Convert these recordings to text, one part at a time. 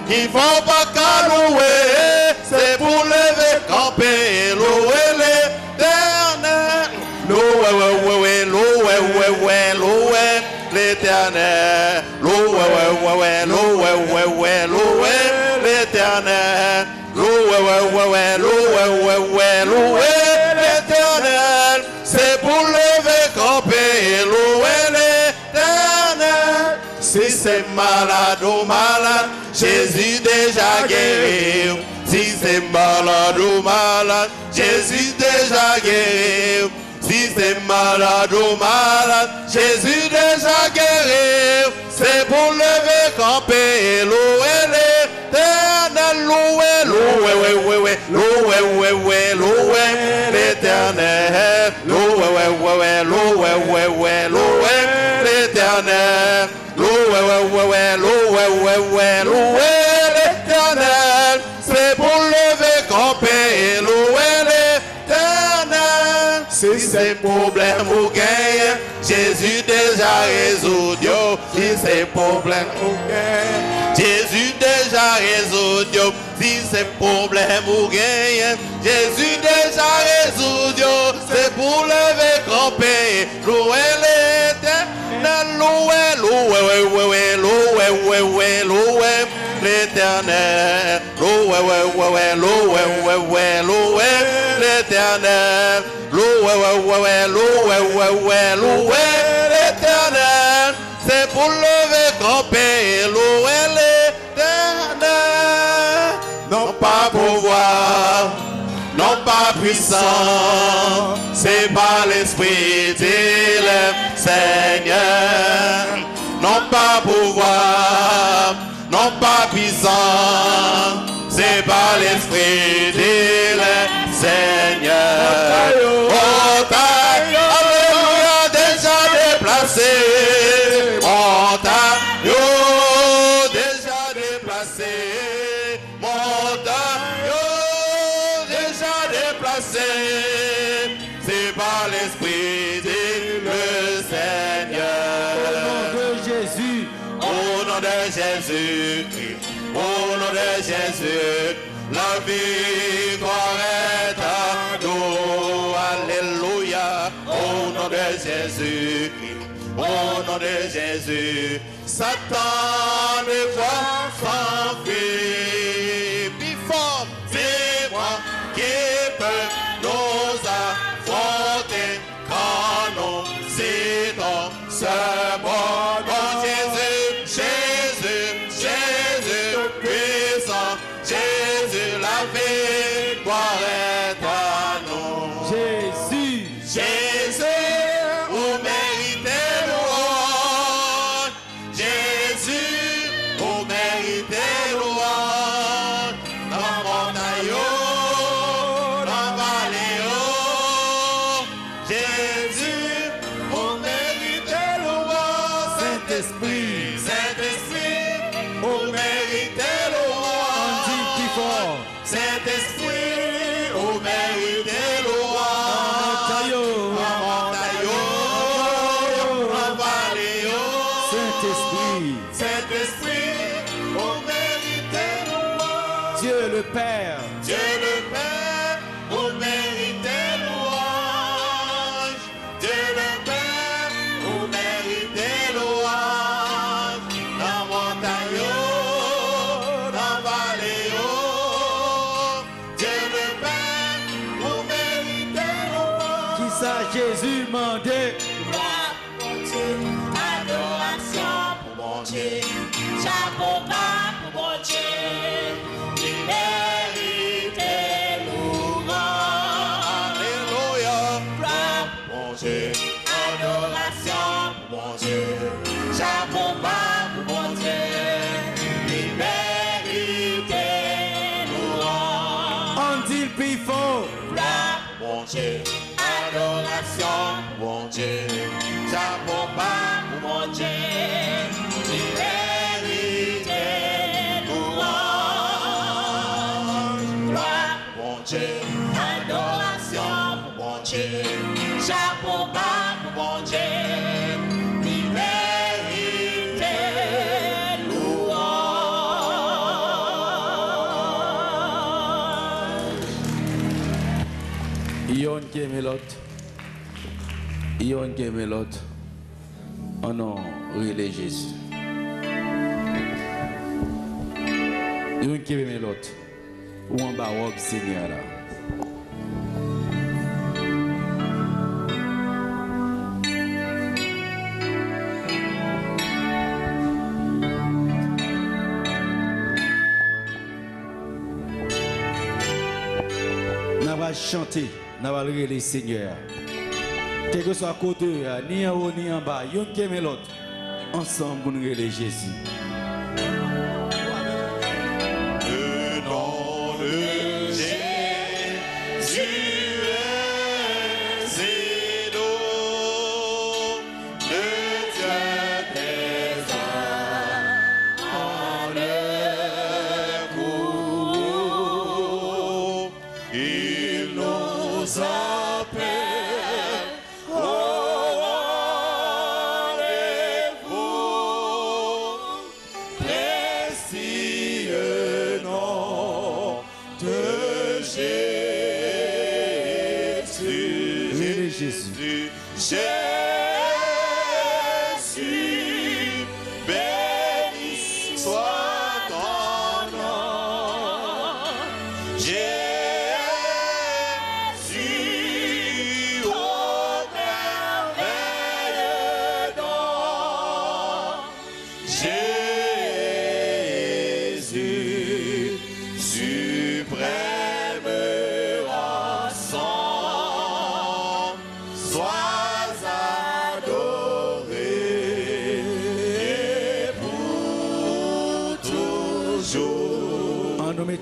qui font pas qu'à louer, c'est pour lever, camper et louer l'éternel. Louer, l'éternel. Louer l'éternel. Louer l'éternel. C'est pour lever, camper et louer l'éternel. Si c'est malade ou malade, Jésus déjà guéri. Si c'est malade ou malade, Jésus déjà guéri. Si c'est malade ou malade, Jésus déjà guéri. C'est pour lever, camper et louer l'éternel. Louer l'éternel. Louer l'éternel. Louer l'éternel. C'est pour lever, camper et louer l'éternel. Si c'est problème ou gain, Jésus déjà résout. Si c'est problème ou gain, Jésus déjà résout. Si c'est problème ou gain, Jésus déjà résout. C'est pour lever, camper, louer l'éternel. Louer l'éternel. Louer l'éternel. Louer l'éternel. C'est pour lever, camper et louer l'éternel. Non pas pouvoir, non pas puissant, c'est par l'esprit d'élève, Seigneur. Non pas pouvoir, non pas puissant, c'est par l'esprit d'élève, Seigneur. Montagne, alléluia, déjà déplacé. Montagne, déjà déplacé. Montagne, déjà déplacé. C'est par l'esprit de le Seigneur. Au nom de Jésus. Au nom de Jésus. Au nom de Jésus. La victoire est à nous. Alléluia. Au nom de Jésus. Au nom de Jésus. Satan ne voit s'enfuir. Plus fort, c'est moi qui peux nous affronter. Quand nous citons ce bon Jésus, Jésus, Jésus puissant, Jésus la victoire est à nous. Jésus, Jésus, vous méritez louange. Jésus, vous méritez louange. Dans montagne, dans vallée, Jésus, vous méritez louange. Saint-Esprit, Saint-Esprit, vous méritez louange. on dit plus fort. Saint-Esprit, vous méritez louange. Saint-Esprit, Saint-Esprit, vous méritez louange. Dieu le Père, Dieu le Père, vous méritez louange. Dieu le Père, vous méritez louange. Dans montagne, dans vallée, Dieu le Père, vous méritez louange. qui ça Jésus mandé. Gloire pour Dieu, adoration pour mon Dieu, chapeau bas pour mon Dieu, il mérite louange. Alléluia. Gloire pour mon Dieu, adoration pour mon Dieu, chapeau bas pour mon Dieu, il mérite louange. On dit plus fort. Gloire pour mon Dieu, adoration pour mon Dieu, chapeau bas pour mon Dieu, il mérite louange. Gloire pour mon Dieu, adoration pour mon Dieu, chapeau bas pour mon Dieu, il mérite louange. Yon Kemelot. Yon Kemelot. Oh non, relais Jésus. Yon Kemelot. Ou en bas, robe Seigneur là. Nous allons chanter, nous allons le Seigneur. Quel que soit côté, ni en haut ni en bas, yon Kemelot. Ensemble, nous allons Jésus.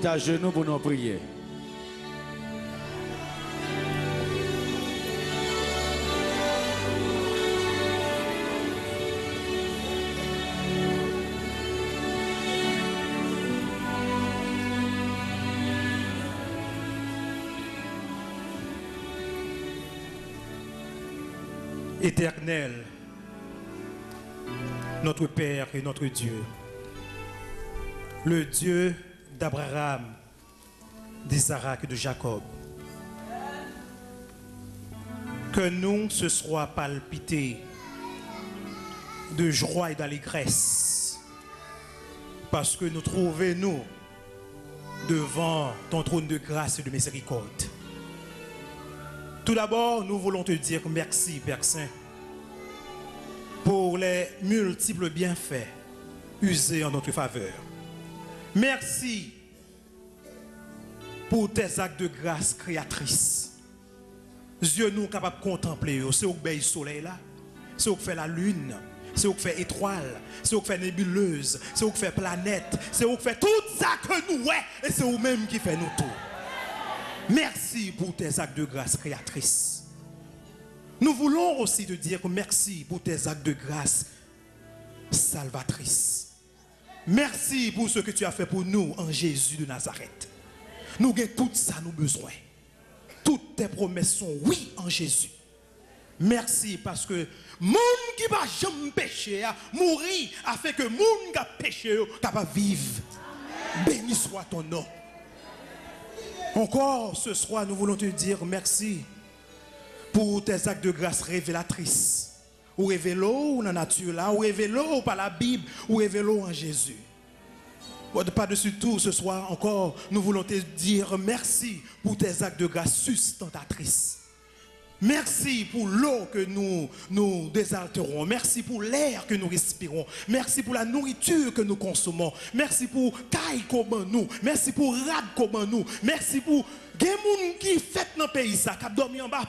À genoux pour nous prier. Éternel, notre Père et notre Dieu, le Dieu d'Abraham, d'Isaac et de Jacob. Que nous se soit palpité de joie et d'allégresse parce que nous trouvons devant ton trône de grâce et de miséricorde. Tout d'abord, nous voulons te dire merci, Père Saint, pour les multiples bienfaits usés en notre faveur. Merci pour tes actes de grâce créatrice. Yeux nous capables de contempler. C'est où le soleil là, c'est où fait la lune, c'est où fait étoile, c'est où fait nébuleuse, c'est où fait planète, c'est où fait tout ça que nous et c'est où même qui fait nous tout. Merci pour tes actes de grâce créatrice. Nous voulons aussi te dire merci pour tes actes de grâce salvatrice. Merci pour ce que tu as fait pour nous en Jésus de Nazareth. Nous avons tout ça nous besoin. Toutes tes promesses sont oui en Jésus. Merci parce que monde qui va jamais pécher, mourir, a fait que monde qui a péché capable vivre. Béni soit ton nom. Encore ce soir, nous voulons te dire merci pour tes actes de grâce révélatrices. Ou révélo dans la nature là, ou révélo par la Bible, ou révélo en Jésus. Par-dessus tout, ce soir encore, nous voulons te dire merci pour tes actes de grâce sustentatrices. Merci pour l'eau que nous désaltérons. Merci pour l'air que nous respirons. Merci pour la nourriture que nous consommons. Merci pour caille comme nous. Merci pour rad comme nous. Merci pour des gens qui fait dans le pays ça, qui a dormi en bas.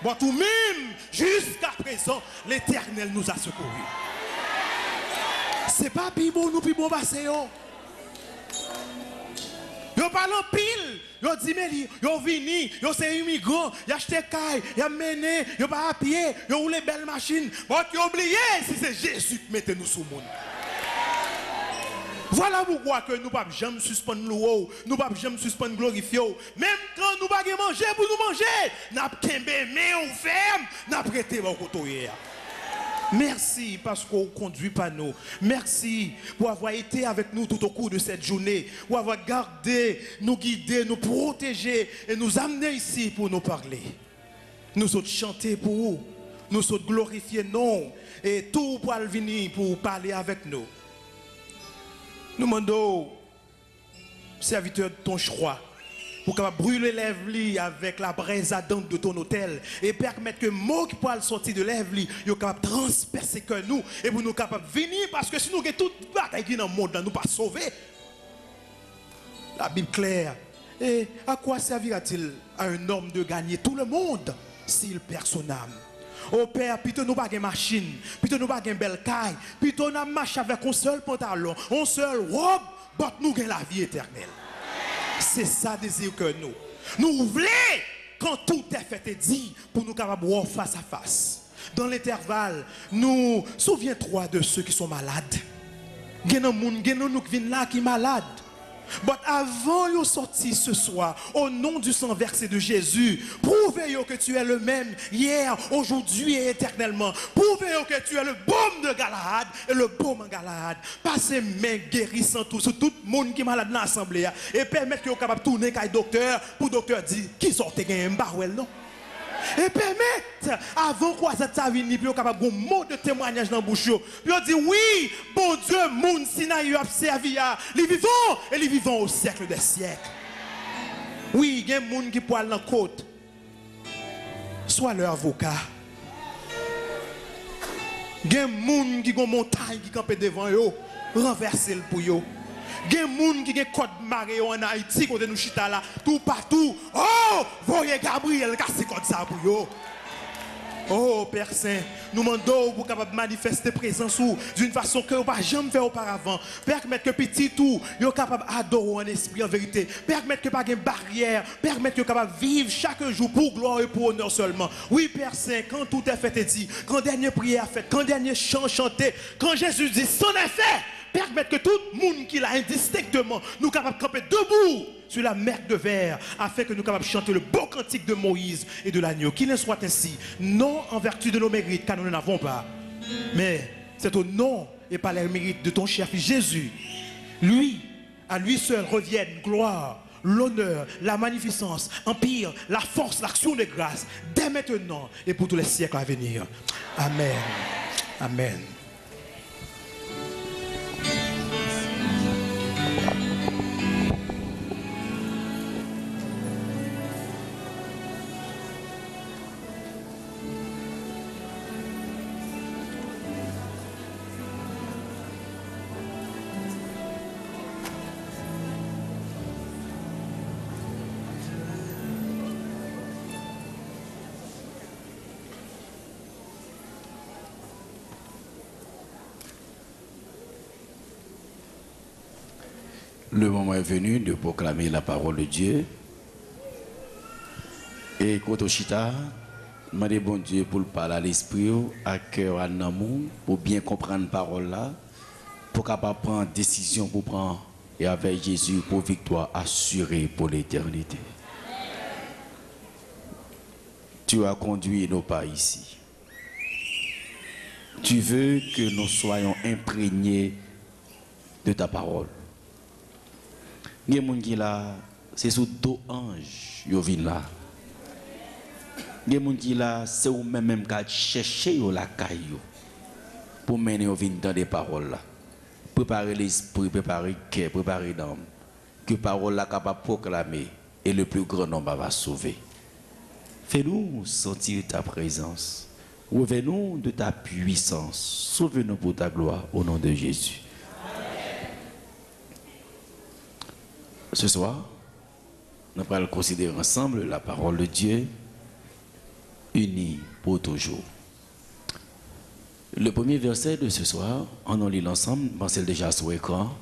Bon, tout même, jusqu'à présent, l'Éternel nous a secourus. C'est pas plus bon nous, plus bon passer. Yo parlent en pile, yo dit mais yo vini, yo c'est immigrant, yo acheté caille, yo mené, yo pas à pied, yo roule belle machine. Bon, tu oublié si c'est Jésus qui mette nous sous le monde. Voilà pourquoi que nous ne pouvons jamais suspendre l'eau, nous ne pouvons jamais suspendre glorifier. Même quand nous ne pouvons pas manger pour nous manger, nous avons kembe mais on ferme, nous avons prêté au côté. Merci parce qu'on conduit par nous. Merci pour avoir été avec nous tout au cours de cette journée, pour avoir gardé, nous guider, nous protéger et nous amener ici pour nous parler. Nous sommes chanter pour vous, nous sommes glorifier non et tout pour venir pour parler avec nous. Nous demandons, serviteur de ton choix, pour capable brûler les lèvres avec la braise ardente de ton hôtel et permettre que mots qui pourraient sortir de lèvres soient capables de transpercer que nous et pour nous capables de venir parce que si nous avons toute bataille qui est dans le monde, nous ne pas sauver. La Bible claire. Et à quoi servira-t-il à un homme de gagner tout le monde s'il perd son âme? Oh Père, plutôt nous pas une machine, plutôt nous pas une belle caille, plutôt nous marche avec un seul pantalon, un seul robe, but nous avons la vie éternelle. C'est ça désir que nous voulons quand tout est fait et dit pour nous capables voir face à face. Dans l'intervalle, nous souviens-toi de ceux qui sont malades. Il y a des gens qui viennent là qui sont malades. Mais avant de sortir ce soir, au nom du sang versé de Jésus, prouvez que tu es le même hier, aujourd'hui et éternellement. Prouvez que tu es le baume de Galahad et le baume en Galahad. Passez main guérissant sur tout le monde qui est malade dans l'assemblée et permettez que vous capable de tourner avec le docteur pour le docteur dire qui sortait un barwell non. Et permettre, avant quoi ça t'a venu, puis on capable un mot de témoignage dans la bouche. Puis on dit oui, bon Dieu, moun Sinaï a servi à les vivants et les vivants au siècle des siècles. Oui, il y a des gens qui poilent dans la côte. Soit leur avocat. Il y a des gens qui ont une montagne qui campent devant eux, renverser le pour eux. Il y a des gens qui ont code marée en Haïti, quand nous chita là, tout partout. Oh, voyez Gabriel, casse code ça pour eux. Oh, Père Saint, nous demandons pour capable manifester présence d'une façon que vous n'avez jamais fait auparavant. Permettre que petit tout, vous capable d'adorer en esprit en vérité. Permettre que pas de barrière. Permettre que vous capable vivre chaque jour pour gloire et pour honneur seulement. Oui, Père Saint, quand tout est fait et dit, quand dernière prière fait, quand dernier chant chanté, quand Jésus dit, son est fait. Permettre que tout le monde qui l'a indistinctement, nous capables de camper debout sur la mer de verre, afin que nous capables de chanter le beau cantique de Moïse et de l'agneau. Qu'il en soit ainsi, non en vertu de nos mérites, car nous n'en avons pas, mais c'est au nom et par les mérites de ton cher fils Jésus. Lui, à lui seul reviennent gloire, l'honneur, la magnificence, empire, la force, l'action de grâce, dès maintenant et pour tous les siècles à venir. Amen. Amen. Le moment est venu de proclamer la parole de Dieu. Et Kotoshita, demandez bon Dieu pour le parler à l'esprit, à cœur, à l'amour, pour bien comprendre la parole là, pour capable prendre décision pour prendre et avec Jésus pour victoire assurée pour l'éternité. Tu as conduit nos pas ici. Tu veux que nous soyons imprégnés de ta parole. Il y a des gens qui là, c'est sous deux anges qui viennent là. Il y a des gens qui là, c'est eux-mêmes qui cherchent la caillou pour mener dans des paroles là. Préparer l'esprit, préparer le cœur, préparer l'âme. Que parole là capable de proclamer et le plus grand nombre va sauver. Fais-nous sentir ta présence. Revenons de ta puissance. Sauve-nous pour ta gloire au nom de Jésus. Ce soir, nous allons considérer ensemble la parole de Dieu unie pour toujours. Le premier verset de ce soir, on en lit ensemble, pensez déjà sur l'écran.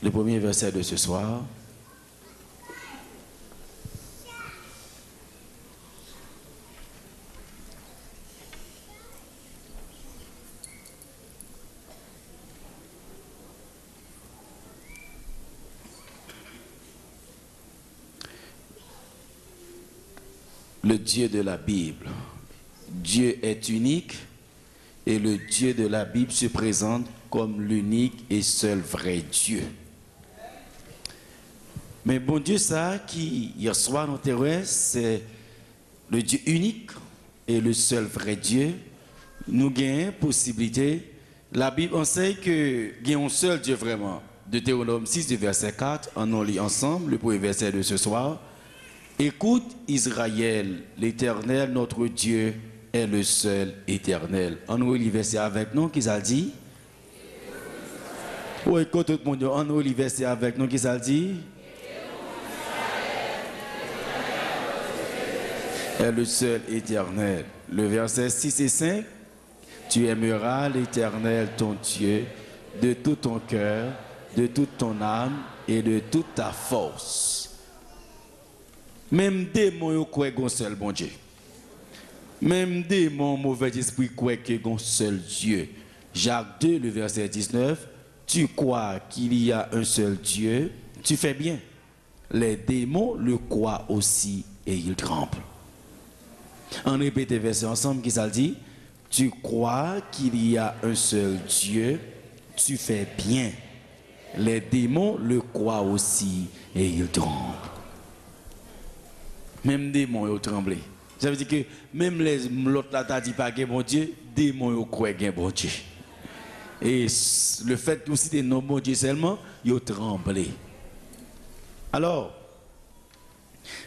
Le premier verset de ce soir. Le Dieu de la Bible, Dieu est unique et le Dieu de la Bible se présente comme l'unique et seul vrai Dieu. Mais bon Dieu, ça qui, hier soir, nous terrain, c'est le Dieu unique et le seul vrai Dieu. Nous gagnons possibilité. La Bible enseigne que il y a un seul Dieu vraiment. Deutéronome 6, du verset 4, on lit ensemble le premier verset de ce soir. Écoute Israël, l'Éternel, notre Dieu, est le seul éternel. On lit le verset avec nous, qui ça dit? Oui, écoute tout le monde, on lit le verset avec nous, qui ça dit? Est le seul éternel. Le verset 6 et 5, tu aimeras l'Éternel ton Dieu de tout ton cœur, de toute ton âme et de toute ta force. Même démon croient qu'un seul bon Dieu. Même démon mauvais esprit croient qu'un seul Dieu. Jacques 2, le verset 19, tu crois qu'il y a un seul Dieu, tu fais bien. Les démons le croient aussi et ils tremblent. On répète le verset ensemble qui ça dit, tu crois qu'il y a un seul Dieu, tu fais bien. Les démons le croient aussi et ils tremblent. Même les démons ils tremblent. Ça veut dire que même les l'autre là t'a dit pas que bon Dieu, démons ils croient que bon Dieu. Et le fait que aussi des noms bon Dieu seulement, ils tremblent. Alors,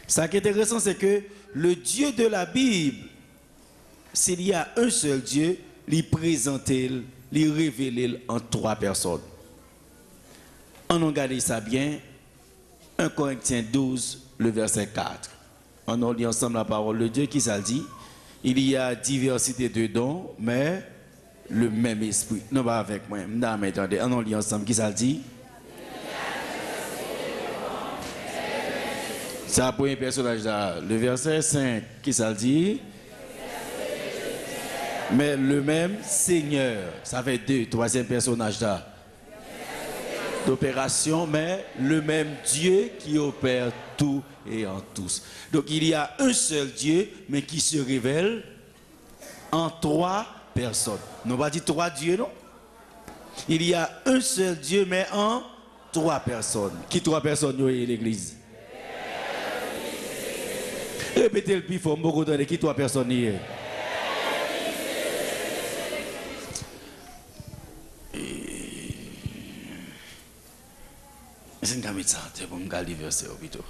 ça qui est intéressant c'est que le Dieu de la Bible, s'il y a un seul Dieu, il présente, il révèle en trois personnes. On regarde ça bien. 1 Corinthiens 12, le verset 4. On lit ensemble la parole de Dieu qui ça dit. Il y a diversité de dons, mais le même esprit. Non, pas avec moi. Non, mais attendez, on lit ensemble qui ça dit. C'est le premier personnage là. Le verset 5, qui ça dit. Mais le même Seigneur. Ça fait deux, troisième personnage là. D'opération, mais le même Dieu qui opère tout et en tous. Donc il y a un seul Dieu, mais qui se révèle en trois personnes. Nous pas dit trois dieux, non? Il y a un seul Dieu, mais en trois personnes. Qui trois personnes nous est l'église? Répétez le plus fort, beaucoup de qui trois personnes y est. C'est une gamine ça, c'est pour me garder verset au plutôt.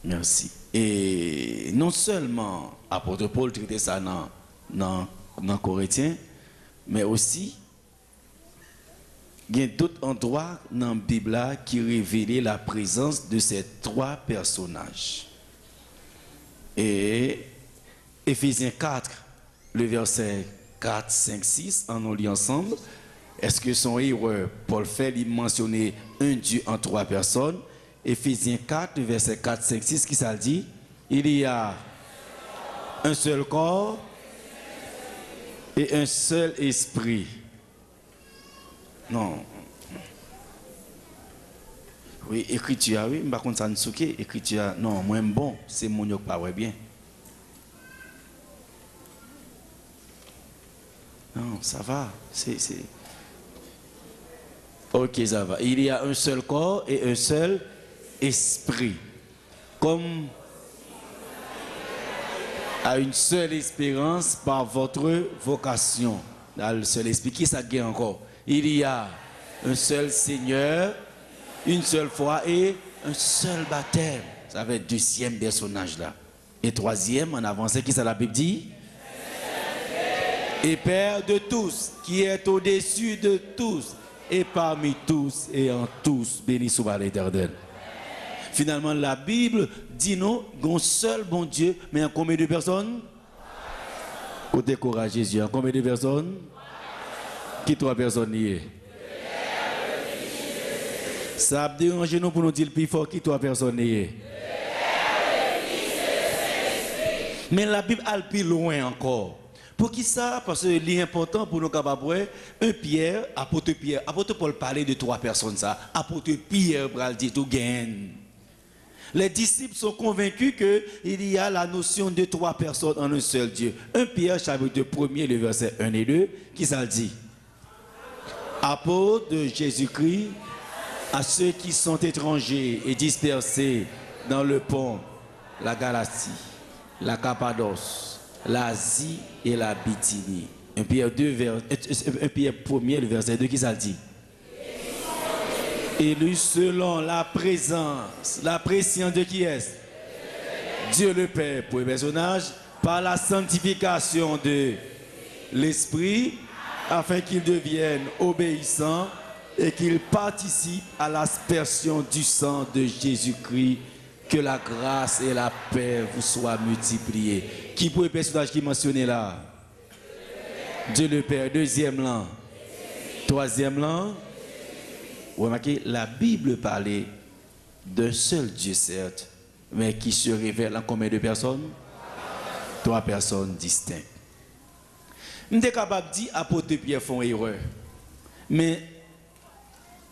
Merci. Et non seulement apôtre Paul traitait ça dans Corinthiens, mais aussi il y a d'autres endroits dans la Bible qui révèlent la présence de ces trois personnages. Et Éphésiens 4, le verset 4, 5, 6, on lit ensemble. Est-ce que son héros, Paul fait, il mentionner un Dieu en trois personnes? Éphésiens 4, verset 4, 5, 6, qui ça dit? Il y a un seul corps et un seul esprit. Non. Oui, écriture, oui, par contre, ça ne souke, écriture, non, moins bon, c'est mon yok pas bien. Non, ça va, c'est... Ok, ça va. Il y a un seul corps et un seul esprit. Comme à une seule espérance par votre vocation. Dans le seul esprit, qui ça gagne encore? Il y a un seul Seigneur, une seule foi et un seul baptême. Ça va être deuxième personnage là. Et troisième, en avancé, qui ça la Bible dit? Et Père de tous, qui est au-dessus de tous, et parmi tous et en tous, béni soit l'Éternel. Finalement, la Bible dit non, un seul bon Dieu, mais en combien de personnes? Côté courage Jésus, en combien de personnes? Qui trois personnes y est? Ça a dérangé nous pour nous dire le plus fort qui trois personnes y est. Mais la Bible a le plus loin encore. Pour qui ça? Parce que l'important pour nous capables, un Pierre, apôtre Paul parlait de trois personnes ça. Apôtre Pierre pral dit tout gain. Les disciples sont convaincus qu'il y a la notion de 3 personnes en un seul Dieu. 1 Pierre chapitre 1er, le verset 1 et 2, qui ça dit? Apôtres de Jésus-Christ, à ceux qui sont étrangers et dispersés dans le Pont, la Galatie, la Cappadoce, l'Asie et la Bithynie. 1 Pierre 1er, le verset 2, qui ça dit? Élu selon la présence, la préscience de qui est-ce? Dieu le Père pour le personnage, par la sanctification de l'Esprit, afin qu'il devienne obéissant et qu'il participe à l'aspersion du sang de Jésus-Christ. Que la grâce et la paix vous soient multipliées. Qui pour le personnage qui est mentionné là? Dieu le Père. Deuxième langue. Troisième langue. Vous remarquez, la Bible parlait d'un seul Dieu, certes, mais qui se révèle en combien de personnes? 3 personnes distinctes. Je suis capable de dire apôtre Pierre font erreur. Mais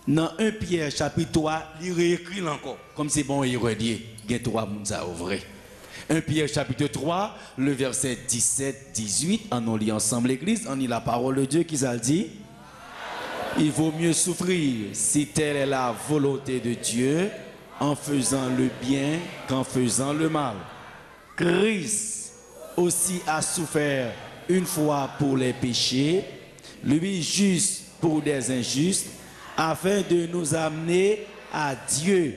dans 1 Pierre chapitre 3, il réécrit encore. Comme c'est bon erreur, il y a 3 personnes au vrai. 1 Pierre chapitre 3, le verset 17-18, on lit ensemble l'église, on lit la parole de Dieu qui ça dit. Il vaut mieux souffrir si telle est la volonté de Dieu en faisant le bien qu'en faisant le mal. Christ aussi a souffert une fois pour les péchés, lui juste pour des injustes, afin de nous amener à Dieu,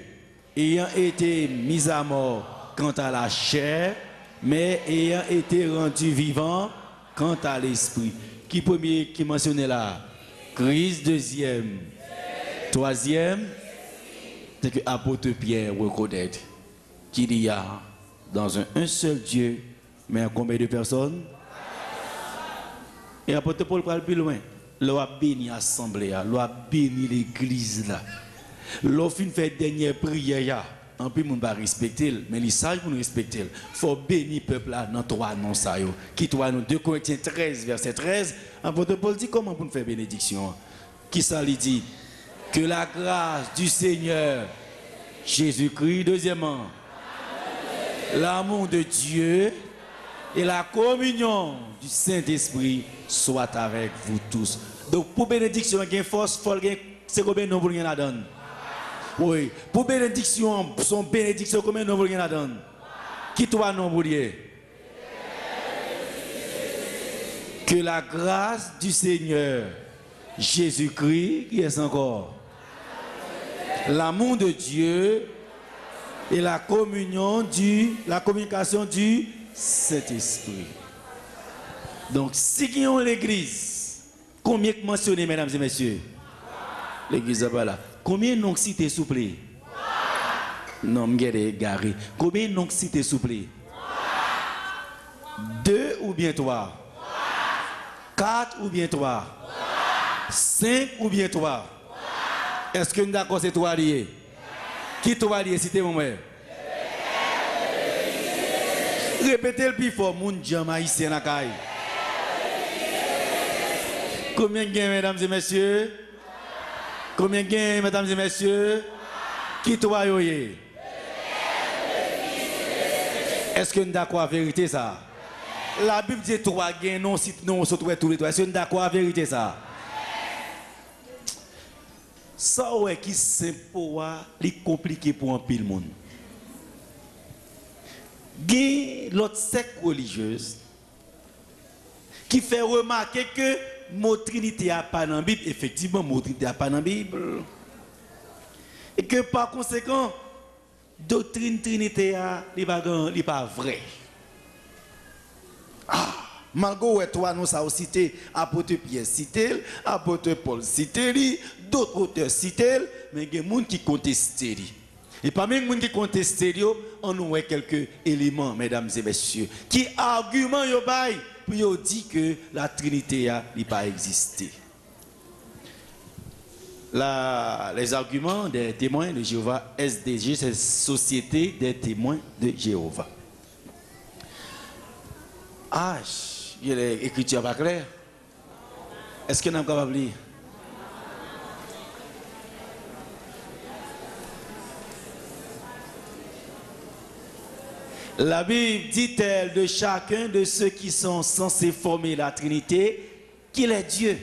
ayant été mis à mort quant à la chair, mais ayant été rendu vivant quant à l'esprit. Qui premier qui mentionnait là? Christ. Deuxième. Troisième, c'est que l'apôtre Pierre reconnaît qu'il y a dans un seul Dieu, mais combien de personnes? Et l'apôtre Paul parle plus loin. L'on a béni l'assemblée, l'on a béni l'église là. L'on fait dernière prière. En plus, on ne va pas respecter, mais les sages pour nous respecter. Il faut bénir le peuple là dans 3 noms. Qui 3 noms? 2 Corinthiens 13, verset 13. L'apôtre Paul dit comment pour nous faire bénédiction? Qui ça lui dit? Que la grâce du Seigneur Jésus-Christ, deuxièmement, l'amour de Dieu et la communion du Saint-Esprit soit avec vous tous. Donc pour bénédiction, il y a une force, c'est combien de noms vous la donne? Oui, pour bénédiction, son bénédiction, combien de noms vous la donne? Qui 3 noms vous liez? Que la grâce du Seigneur Jésus-Christ, qui est encore? L'amour de Dieu et la communication du Saint-Esprit. Donc, si nous avons l'église, combien de mentionné, mesdames et messieurs? L'église est là. Combien de noms cités, s'il vous plaît? Non, je vais garer. Combien de noms cités, s'il vous plaît? 2 ou bien 3? 4 ou bien 3? 5 ou bien 3? Est-ce que nous sommes d'accord, c'est 3 liés? Qui 3 liés, citez mon frère? Répétez le plus fort, mon Dieu, ici en Akaï. Combien de gains, mesdames et messieurs? Combien de gains, mesdames et messieurs? Qui 3 liés? Est-ce que nous sommes d'accord avec la vérité ça? La Bible dit 3 gains, non, si nous se trouvons tous les 3. Est-ce que nous sommes d'accord avec la vérité ça? Ça ouais qui c'est pour les compliqué pour un pile monde. Gain l'autre secte religieuse qui fait remarquer que mot Trinité a pas dans la Bible, effectivement mot Trinité a pas dans la Bible. Et que par conséquent doctrine Trinité n'est pas vrai. Malgré toi, nous avons cité apôtre Pierre cité, apôtre Paul cité, d'autres auteurs cité, mais il y a des gens qui contestent. Et parmi les gens qui contestent, on a quelques éléments, mesdames et messieurs, qui argumentent pour dire que la Trinité n'a pas existé. Les arguments des témoins de Jéhovah, SDG, c'est Société des témoins de Jéhovah. Il y a l'écriture pas claire. Est-ce que nous sommes capables de lire? La Bible dit-elle de chacun de ceux qui sont censés former la Trinité qu'il est Dieu.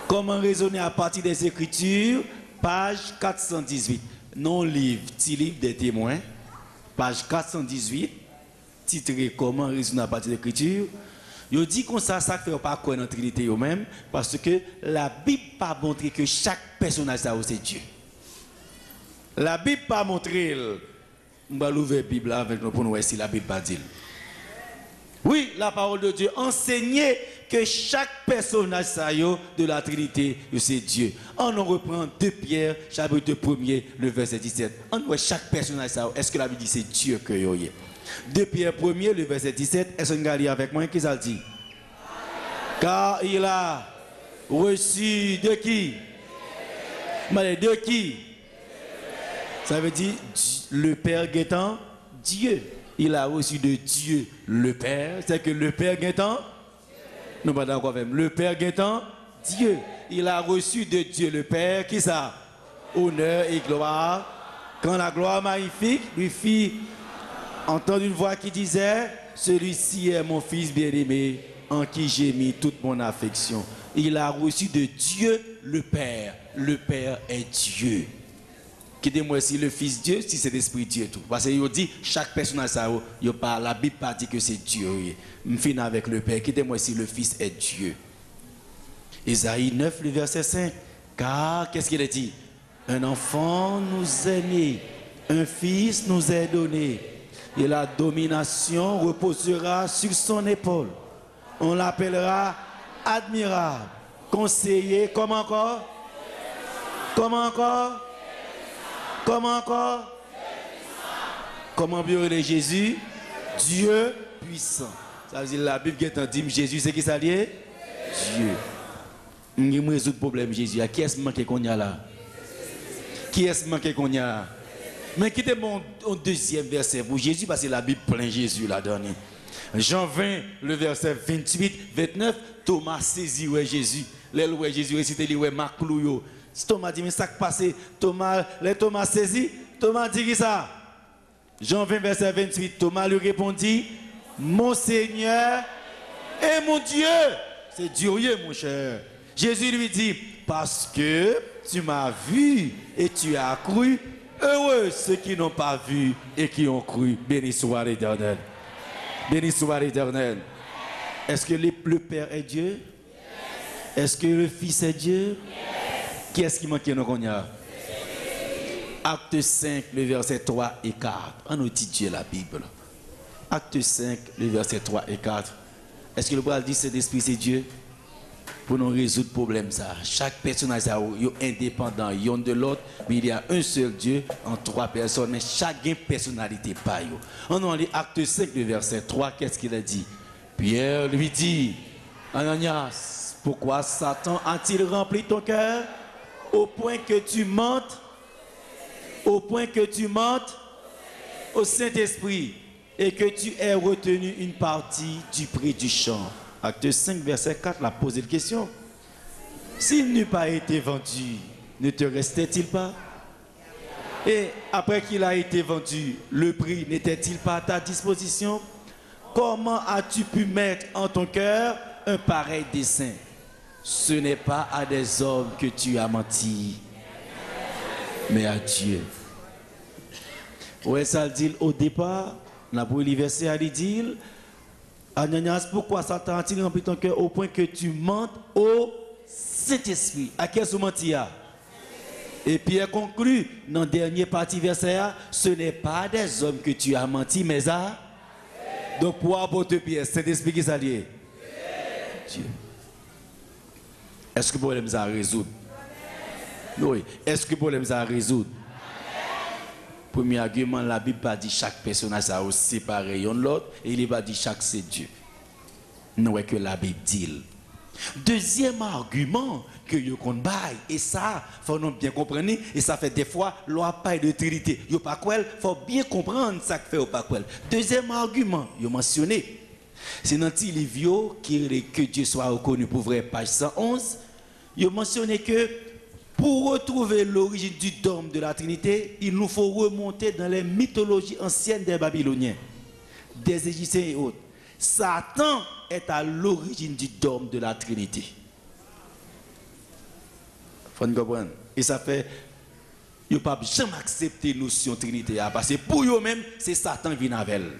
Comment raisonner à partir des Écritures? Page 418. Non-livre, petit livre des témoins. Page 418. Titré Comment raisonner à partir des Écritures. Il dit qu'on ça fait pas quoi dans la Trinité eux-mêmes parce que la Bible pas montré que chaque personnage ça c'est Dieu. La Bible pas montré. On va l'ouvrir la Bible avec nous pour nous voir si la Bible pas dit. Oui, la parole de Dieu enseignait que chaque personnage de la Trinité, c'est Dieu. On reprend 2 Pierre, chapitre 1er, le verset 17. On voit chaque personnage, est-ce que la Bible dit c'est Dieu que vous avez? 2 Pierre 1er, le verset 17. Est-ce que vous allez avec moi? Qu'est-ce qu'il dit? Car il a reçu de qui? De qui? Ça veut dire le Père étant Dieu. Il a reçu de Dieu le Père. C'est que le Père étant, nous pas d'accord même. Le Père étant Dieu. Il a reçu de Dieu le Père. Qui ça? Honneur et gloire. Quand la gloire magnifique lui fit entendre une voix qui disait: celui-ci est mon fils bien-aimé, en qui j'ai mis toute mon affection. Il a reçu de Dieu le Père. Le Père est Dieu. Quittez-moi si le Fils Dieu, si c'est l'Esprit Dieu tout. Parce qu'il dit, chaque personnage, la Bible pas dit que c'est Dieu. Je finis avec le Père. Quittez-moi si le Fils est Dieu. Isaïe 9, le verset 5. Car, qu'est-ce qu'il a dit? Un enfant nous est né, un fils nous est donné, et la domination reposera sur son épaule. On l'appellera admirable, conseiller, comment encore? Comment encore? Comment encore? Comment bien est Jésus? Dieu puissant. Ça veut dire la Bible qui est dit Jésus, c'est qui ça dit? Dieu. On résout le problème Jésus. Qui est-ce manqué qu'on y a là? Qui est-ce manqué qu'on y a là? Mais quittez mon deuxième verset pour Jésus parce que la Bible plein Jésus là-dedans. Jean 20, le verset 28, 29, Thomas saisit Jésus. L'aile Jésus récité lui Marc Louyo. Thomas dit, mais ça qui passe, Thomas saisi, Thomas dit qui ça? Jean 20, verset 28, Thomas lui répondit, mon Seigneur et mon Dieu. C'est Dieu, mon cher. Jésus lui dit, parce que tu m'as vu et tu as cru, heureux ceux qui n'ont pas vu et qui ont cru. Béni soit l'Éternel. Béni soit l'Éternel. Est-ce que le Père est Dieu? Est-ce que le Fils est Dieu? Qui est-ce qui manque dans qu'on a? Acte 5, le verset 3 et 4. On nous dit Dieu la Bible. Acte 5, le verset 3 et 4. Est-ce que le Bible dit cet esprit c'est Dieu? Pour nous résoudre le problème ça. Chaque personnage est indépendant, il y a de l'autre, mais il y a un seul Dieu en 3 personnes, mais chaque personnalité pas. On nous lit Acte 5, le verset 3, qu'est-ce qu'il a dit? Pierre lui dit, Ananias, pourquoi Satan a-t-il rempli ton cœur? Au point que tu mentes au Saint-Esprit et que tu aies retenu une partie du prix du champ. Acte 5, verset 4, l'a posé la question. S'il n'eût pas été vendu, ne te restait-il pas? Et après qu'il a été vendu, le prix n'était-il pas à ta disposition? Comment as-tu pu mettre en ton cœur un pareil dessein? Ce n'est pas à des hommes que tu as menti, mais à Dieu. Ouais, ça le dit au départ, la verset a dit, Ananias, pourquoi Satan a-t-il rempli ton cœur au point que tu mentes au Saint-Esprit? À qui est-ce que tu menti? Et Pierre conclut dans la dernière partie verset, ce n'est pas à des hommes que tu as menti, mais à... Donc pour apporter Pierre, Saint-Esprit qui s'allie? Dieu. Est-ce que le problème est à résoudre? Oui. Est-ce que le problème est à résoudre? Premier argument, la Bible pas dit chaque personnage a séparé l'un de l'autre et il n'est pas dit chaque c'est Dieu. Non, que la Bible dit. Deuxième argument que vous connaissez, et ça, il faut bien comprendre, et ça fait des fois, loi pas de Trinité. Il faut bien comprendre ça que fait au pas. Deuxième argument, vous mentionné. C'est dans le livre que Dieu soit reconnu pour vrai, page 111. Il a mentionné que Pour retrouver l'origine du dôme de la Trinité, il nous faut remonter dans les mythologies anciennes des Babyloniens, des Égyptiens et autres. Satan est à l'origine du dôme de la Trinité. Faut nous comprendre. Et ça fait, ils ne peuvent jamais accepter la notion de Trinité. Parce que pour eux-mêmes, c'est Satan qui vient avec elle.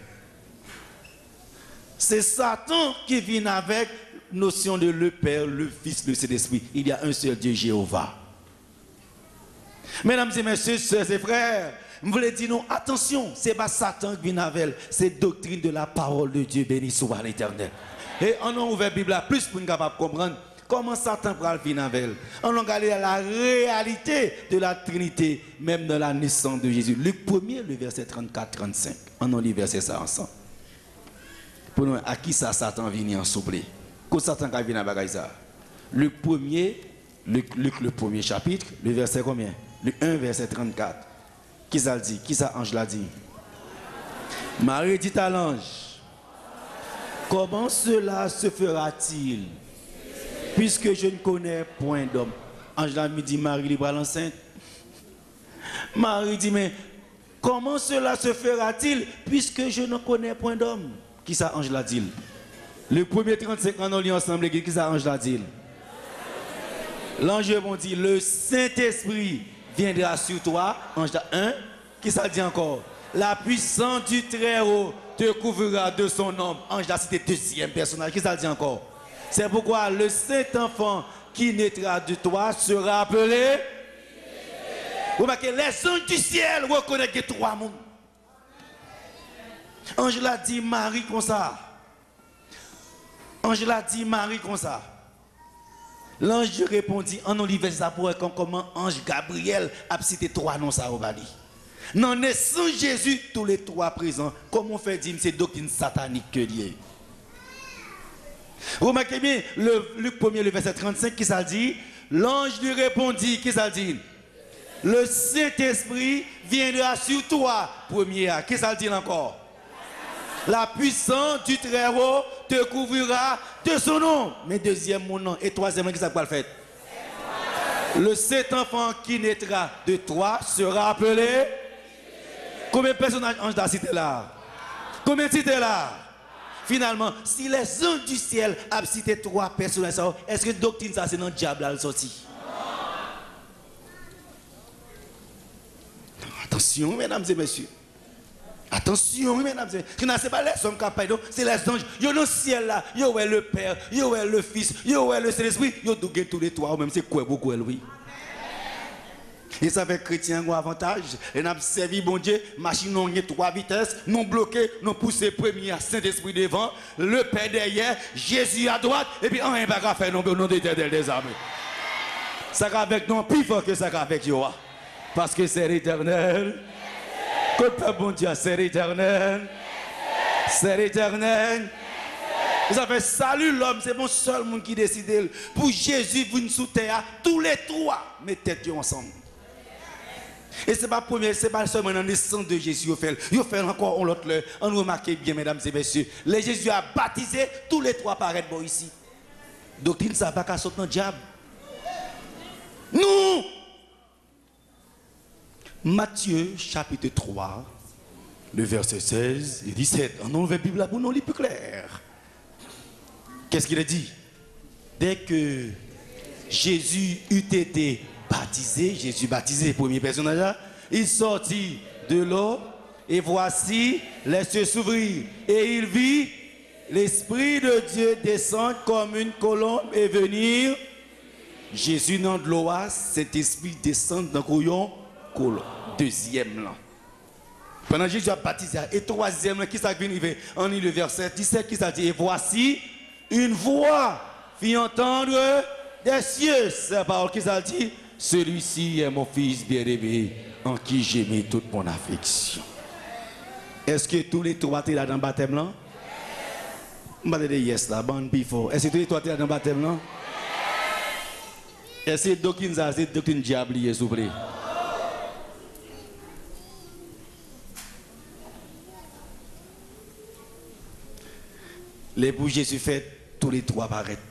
C'est Satan qui vient avec la notion de le Père, le Fils, le Saint-Esprit. Il y a un seul Dieu, Jéhovah. Mesdames et messieurs, sœurs et frères, je voulais dire non, attention, ce n'est pas Satan qui vient avec elle, c'est doctrine de la parole de Dieu, béni soit l'Éternel. Et on a ouvert la Bible là, plus pour nous capable comprendre comment Satan prend le avec elle. On a regardé la réalité de la Trinité, même dans la naissance de Jésus. Luc 1er, le verset 34-35. On a lu verset ça ensemble. Pour nous, à qui ça Satan vient en souple? Quand Satan vient à bagaille ça? Luc 1er, Luc le premier chapitre, le verset combien? Le 1, verset 34. Qui ça le dit? Qui ça ange l'a dit? Marie dit à l'ange, comment cela se fera-t-il, puisque je ne connais point d'homme? Ange l'a dit, Marie libre l'enceinte. Marie dit, mais comment cela se fera-t-il, puisque je ne connais point d'homme? Qui ça ange l'a dit? Le premier 35 ans, on lit ensemble, qui ça ange l'a dit? L'ange répondit, le Saint-Esprit viendra sur toi, ange 1, qui ça dit encore? La puissance du Très-Haut te couvrira de son nom. Ange là, c'était deuxième personnage, qui ça dit encore? C'est pourquoi le Saint-Enfant qui naîtra de toi sera appelé. Vous remarquez, les anges du ciel reconnaissent que trois mondes. Ange l'a dit Marie comme ça. Ange l'a dit Marie comme ça. L'ange répondit en olivier ça pour comment ange Gabriel a cité trois noms ça au bali. Dans naissance Jésus tous les trois présents, comme on fait dire c'est doctrine satanique que lié. Remarquez bien le Luc 1er le verset 35 qui ça dit, l'ange lui répondit qui ça dit, le Saint-Esprit viendra sur toi premier, qui ça dit encore? La puissance du Très-Haut te couvrira de son nom. Mais deuxième mon nom. Et troisième, qu'est-ce que ça fait? Le Saint-Enfant qui naîtra de toi sera appelé. Combien de personnages anges d'A cité là? Combien de cités là? Finalement, si les anges du ciel ont cité trois personnages, est-ce que doctrine ça c'est dans le diable à sorti? Attention, mesdames et messieurs. Attention, mesdames et messieurs, ce n'est pas les hommes capables, c'est les anges. Ils sont dans le ciel là, ils sont le Père, ils sont le Fils, ils sont le Saint-Esprit, ils sont tous les trois, même c'est quoi beaucoup, oui. Et ça fait chrétien un avantage. Et nous avons servi bon Dieu, machine non trois vitesses, nous bloquer, nous pousser premier Saint-Esprit devant, le Père derrière, Jésus à droite, et puis on n'a pas qu'à faire non au nom de l'Éternel des armées. Ça va avec nous plus fort que ça va avec Yoa. Parce que c'est l'Éternel. Que le bon Dieu, c'est l'Éternel. C'est l'Éternel. Ça fait salut l'homme, c'est mon seul monde qui décide. Pour Jésus, vous nous sous terre, tous les trois, mettez ensemble. Et ce n'est pas premier, ce n'est pas seulement dans la naissance de Jésus, il fait encore on l'autre. On remarque bien, mesdames et messieurs, les Jésus a baptisé, tous les trois paraître bon ici. Doctrine, ça va pas qu'à sauter dans le diable. Nous, Matthieu chapitre 3, le verset 16 et 17. On ouvre la Bible là pour nous lire plus clair. Qu'est-ce qu'il a dit? Dès que Jésus eut été baptisé, Jésus baptisé, premier personnage là, il sortit de l'eau et voici les cieux s'ouvrirent et il vit l'Esprit de Dieu descendre comme une colombe et venir. Jésus dans de l'eau, cet esprit descend dans le colombe. Deuxième là. Pendant Jésus a baptisé. Et troisième là, qui ça vient arriver? On lit le verset 17 qui ça dit. Et voici une voix fit entendre des cieux. C'est la parole qui ça dit. Celui-ci est mon fils bien-aimé en qui j'ai mis toute mon affection. Est-ce que tous les trois étaient là dans le baptême là? Je vais dire yes là, bande before. Est-ce que tous les trois étaient là dans le baptême là? Est-ce que doctrine ça, c'est doctrine diable, s'il vous plaît? L'époux Jésus fait tous les trois paraître.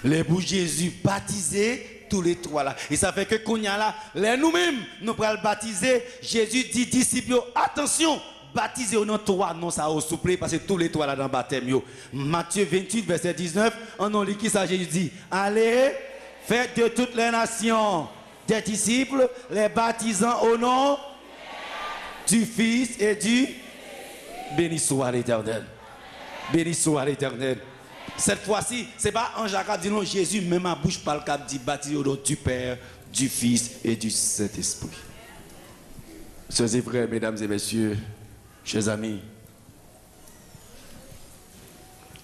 Les pour Jésus baptisé, tous les trois là. Et ça fait que qu'on y a là, les nous-mêmes, nous pourrons le baptiser. Jésus dit, disciples, attention, baptisez au nom de toi, non ça au souple, parce que tous les trois là dans le baptême. Matthieu 28, verset 19, en nom de qui ça Jésus dit, allez, faites de toutes les nations des disciples, les baptisant au nom du Fils et du... Béni soit l'Éternel. Béni soit l'Éternel. Cette fois-ci, ce n'est pas un Jacques qui dit non, Jésus, même ma bouche par le cap dit baptisé au nom du Père, du Fils et du Saint-Esprit. Sœurs et frères, mesdames et messieurs, chers amis,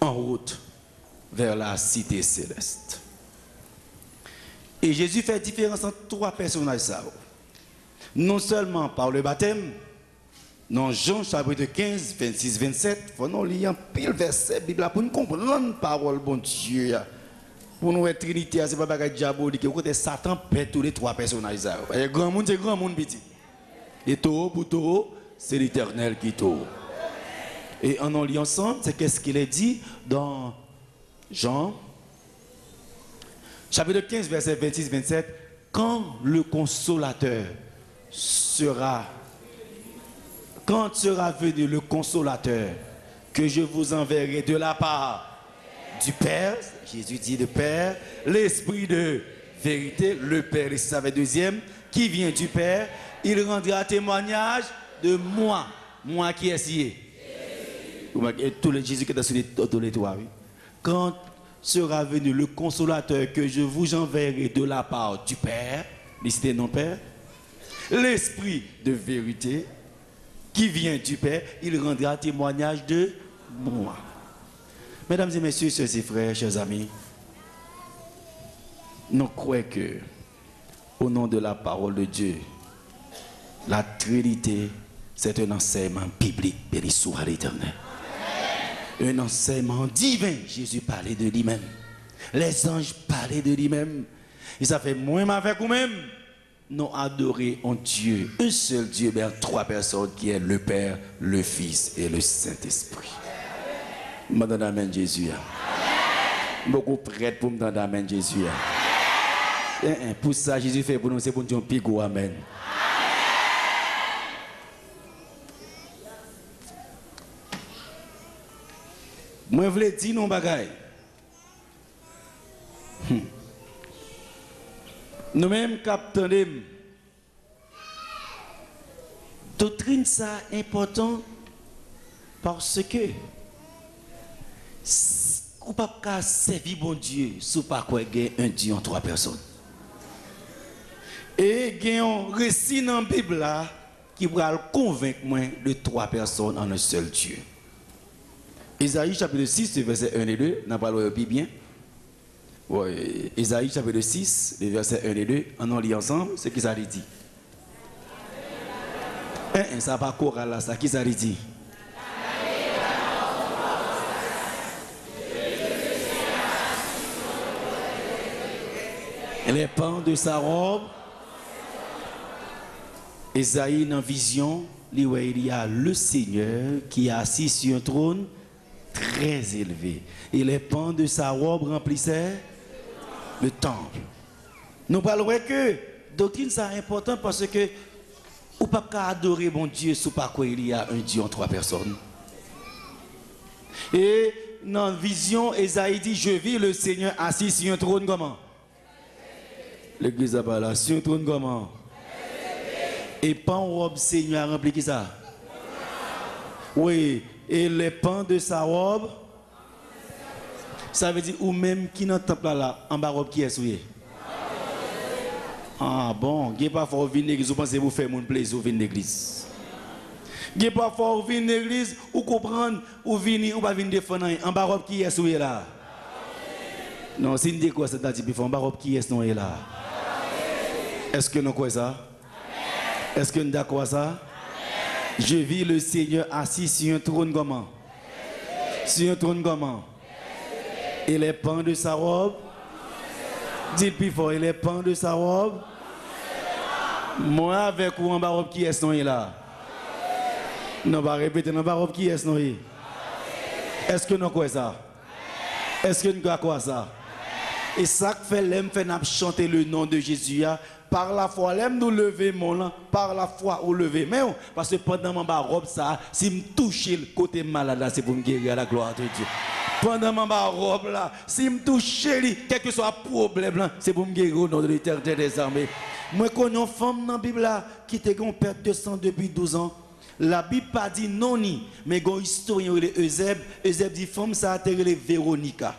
en route vers la cité céleste. Et Jésus fait différence entre trois personnages. Non seulement par le baptême, dans Jean chapitre 15, 26, 27, il faut nous lire un pile verset Bible pour nous comprendre la parole bon Dieu. Pour nous être Trinité, ce n'est pas un diabolique. Côté Satan perd tous les trois personnages. Et grand monde, c'est grand monde petit. Et taureau pour taureau, c'est l'Éternel qui taureau. Et en lit ensemble, c'est qu'est-ce qu'il est dit dans Jean chapitre 15, verset 26, 27. Quand le consolateur sera, quand sera venu le consolateur que je vous enverrai de la part du Père, Jésus dit le Père, l'Esprit de vérité, le Père, et ça fait deuxième, qui vient du Père, il rendra témoignage de moi. Moi qui est scié. Tout le Jésus qui est sur les toits. Quand sera venu le consolateur que je vous enverrai de la part du Père, listé non Père, l'Esprit de vérité qui vient du Père, il rendra témoignage de moi. Mesdames et messieurs, chers et frères, chers amis, nous croyons que, au nom de la parole de Dieu, la Trinité, c'est un enseignement biblique, béni soit l'Éternel. Un enseignement divin. Jésus parlait de lui-même. Les anges parlaient de lui-même. Et ça fait moins avec vous-même. Nous adorons un Dieu, un seul Dieu, mais trois personnes qui est le Père, le Fils et le Saint-Esprit. Madame Amen Jésus. Beaucoup prêts pour me donner Amen Jésus. Pour ça, Jésus fait pour nous, c'est pour nous dire pigo Amen. Moi, je voulais dire non bagaille. Nous-mêmes, captons doctrine ça important parce que on ne peut pas servir bon Dieu sous pas quoi un Dieu en trois personnes. Et il y a un récit dans la Bible là qui va le convaincre moi de trois personnes en un seul Dieu. Isaïe chapitre 6, verset 1 et 2, n'a pas le bien. Ouais, Isaïe chapitre 6, verset 1 et 2, on lit ensemble, c'est qui ça dit. Ça va pas choral là, ça qui ça dit. Les pans de sa robe, Isaïe dans vision, il y a le Seigneur qui est assis sur un trône très élevé. Et les pans de sa robe remplissaient le temple. Nous parlons que doctrine ça est important parce que on ne peut pas adorer mon Dieu sous pas quoi il y a un Dieu en trois personnes. Et dans la vision, Esaïe dit, je vis le Seigneur assis sur un trône comment? L'église a parlé sur un trône comment? Et pan robe Seigneur a rempli qui ça? Oui. Et les pans de sa robe, ça veut dire ou même qui dans le temple là, en bas robe qui est souillé. Ah bon, il n'y a pas fort venir l'église, vous pensez vous faire mon plaisir, vous venir l'église. Il n'y a pas fort venir l'église, ou comprendre, ou venir, ou pas venir défendre, en bas robe qui est souillé là. Non, c'est une déco, c'est dit, en bas robe qui est souillé là. Est-ce que nous croyons ça? Est-ce que nous d'accord ça? Je vis le Seigneur assis sur un trône comment? Sur un trône comment? Et les pans de sa robe? Dites plus fort, et les pans de sa robe? Moi avec vous en bas robe qui est noyé là? Non, pas répéter, en bas robe qui est noyé? Est-ce que nous croyons ça? Est-ce que nous croyons ça? Et ça fait l'aime fait chanter le nom de Jésus. Par la foi, l'aime nous lever mon nom, par la foi ou lever. Mais parce que pendant ma robe ça, si me toucher le côté malade là, c'est pour me guérir à la gloire de Dieu. Pendant ma robe là, si me toucher quel que soit le problème là, c'est pour me guérir au nom de l'Éternel des armées. Moi connais une femme dans la Bible là qui était en perte de sang depuis 12 ans. La Bible pas dit non ni, mais un historien Eusèbe dit femme ça a été Véronica.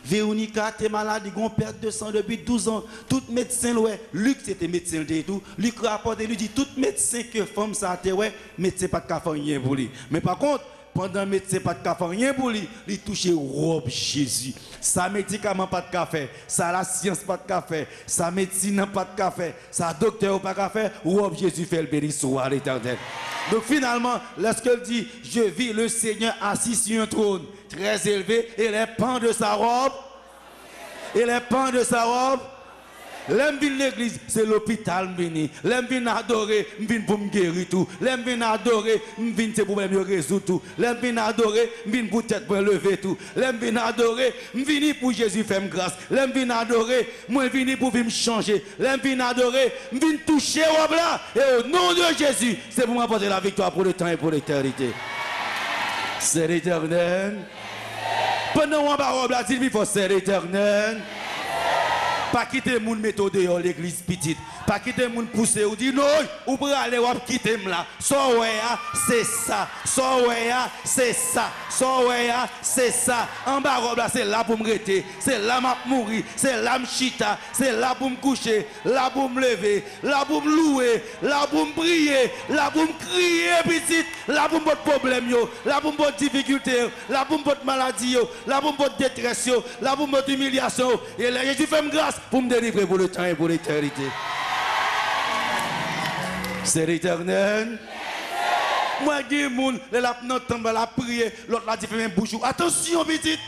Véronica était malade, il a perte de sang depuis 12 ans. Tout médecin, Luc c'était médecin et tout. Luc rapporte, lui dit tout médecin que femme ça a été, médecin pas de faire rien pour lui. Mais par contre, pendant le médecin pas de faire rien pour lui, il touchait robe Jésus. Sa médicament pas de café, ça la science pas de café, sa médecine pas de café, sa docteur pas de café, robe Jésus fait le béni soit à l'Éternel. Donc finalement, lorsqu'elle dit, je vis le Seigneur assis sur un trône très élevé, et les pans de sa robe, l'aime vient l'église, c'est l'hôpital béni. L'aime vient adorer, vient pour me guérir tout. L'aime vient adorer, vient c'est pour me résoudre tout. L'aime vient adorer, vient pour tête pour lever tout. L'aime vient adorer, vient pour Jésus faire grâce. L'aime vient adorer, moi vient pour me changer. L'aime vient adorer, vient toucher robe là. Et au nom de Jésus, c'est pour m'apporter la victoire pour le temps et pour l'éternité. C'est l'Éternel. Pendant qu'on va robe là, il faut c'est l'Éternel. Pas quitter les gens mettre dehors l'église petite. Pas quitter les gens pousser ou dire non, ou pour aller quitter là. So ouais, c'est ça. So ouais, c'est ça. So ouais, c'est ça. En bas robe là, c'est là pour me rester. C'est là pour mourir. C'est là pour me chita. C'est là pour me coucher. Là pour me lever. Là pour me louer. Là pour me prier. Là pour me crier petite. Là pour me problème yo. Là pour me difficulté. Là pour me maladie yo. Là pour me détresse yo. Là pour me humiliation. Et là Jésus fait me grâce pour me délivrer pour le temps et pour l'éternité. C'est l'Éternel. Moi, je dis, la prière, l'autre là, dit fait un bouchon. Attention, petite.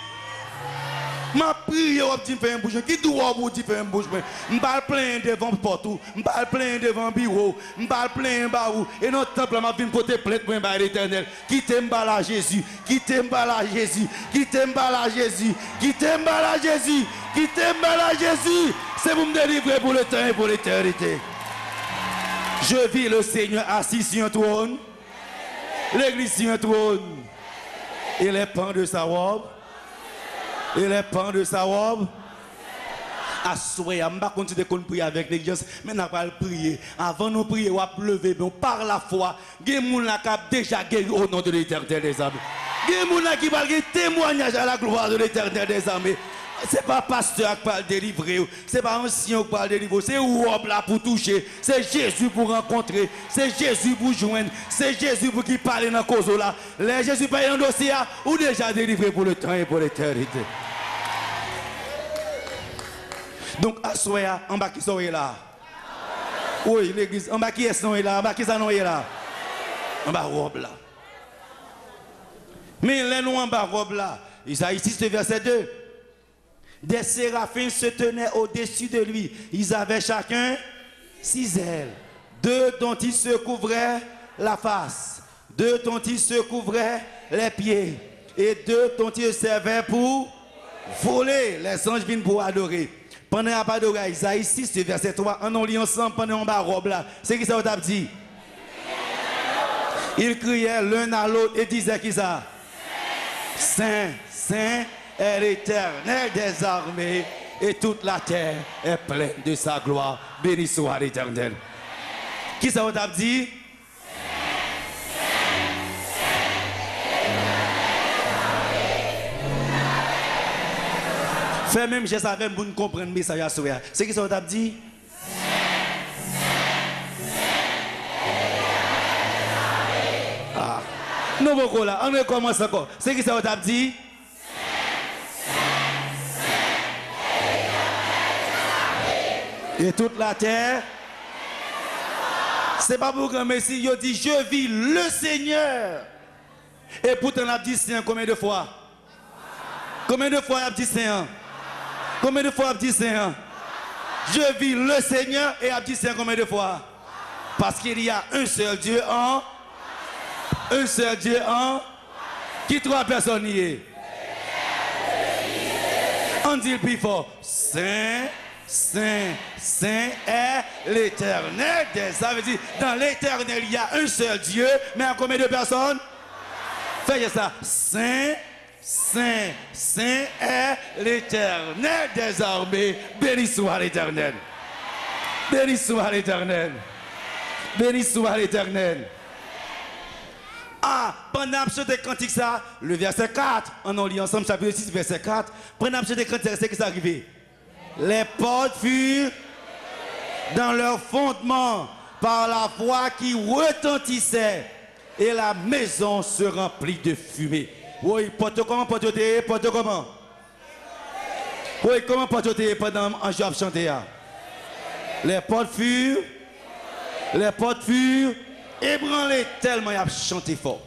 Ma prière, je fais un bouchon. Qui doit vous dire un bouchon? Je parle plein devant partout. Je parle plein devant le bureau. Je parle plein barou. Et notre temple, je viens porter plainte pour l'Éternel. Qui t'aime à Jésus. Qui t'aime à Jésus. Qui t'aime à Jésus. Qui t'aime à Jésus. Qui t'aime à Jésus. C'est pour me délivrer pour le temps et pour l'éternité. Je vis le Seigneur assis sur un trône. L'église sur un trône. Et les pans de sa robe. Et les pans de sa robe. Assoyez, je ne vais pas continuer à prier avec l'église, mais nous allons prier. Avant de prier, on va lever, mais par la foi, il y a des gens qui ont déjà guéri au nom de l'Éternel des armées. Il y a des gens qui ont témoignage à la gloire de l'Éternel des armées. Ce n'est pas pasteur qui parle délivrer, ce n'est pas ancien qui parle délivrer, c'est robe là pour toucher, c'est Jésus pour rencontrer, c'est Jésus pour joindre, c'est Jésus pour qui parle dans la cause là. Les Jésus paye un dossier ou déjà délivré pour le temps et pour l'éternité. Donc, assoya, en bas qui sont là. Oui, l'église, en bas qui est là, en bas qui est là. En bas robe là. Mais les noms en bas robe là, Isaïe 6, verset 2. Des séraphins se tenaient au-dessus de lui. Ils avaient chacun 6 ailes. 2 dont ils se couvraient la face. 2 dont ils se couvraient les pieds. Et 2 dont ils servaient pour voler. Les anges viennent pour adorer. Pendant la adorer, Isaïe 6, verset 3, on lit ensemble pendant la robe là. C'est qui ça vous a dit? Ils criaient l'un à l'autre et disaient qui ça? Saint, Saint est l'Éternel des armées et toute la terre est pleine de sa gloire. Béni soit l'Éternel. Qui ça vous a dit? Fait même je savais pour nous comprendre le message à soi. C'est qui ça vous a dit? Ah. Non, beaucoup là, on recommence encore. C'est qui ça vous a dit? Et toute la terre. C'est pas pour grand Messie, il dit je vis le Seigneur. Et pourtant, on a dit Seigneur combien de fois? Combien de fois on a dit Seigneur? Combien de fois on a dit Seigneur? Je vis le Seigneur et on a dit Seigneur combien de fois? Parce qu'il y a un seul Dieu en. Un seul Dieu en. Qui 3 personnes y est? On dit le plus fort. Saint, Saint, Saint est l'Éternel des armées. Ça veut dire, dans l'Éternel, il y a un seul Dieu, mais à combien de personnes? Faites ça. Saint, Saint, Saint est l'Éternel des armées. Béni soit l'Éternel. Béni soit l'Éternel. Béni soit l'Éternel. Ah, pendant que je cantique ça, le verset 4, on lit ensemble, chapitre 6, verset 4. Pendant que je cantique ça, c'est qui s'est arrivé? Les portes furent dans leur fondement par la voix qui retentissait et la maison se remplit de fumée. Oui, porte comment, porte comment? Oui, comment porte pendant un jour chanté? Les portes furent ébranlées tellement il a chanté fort.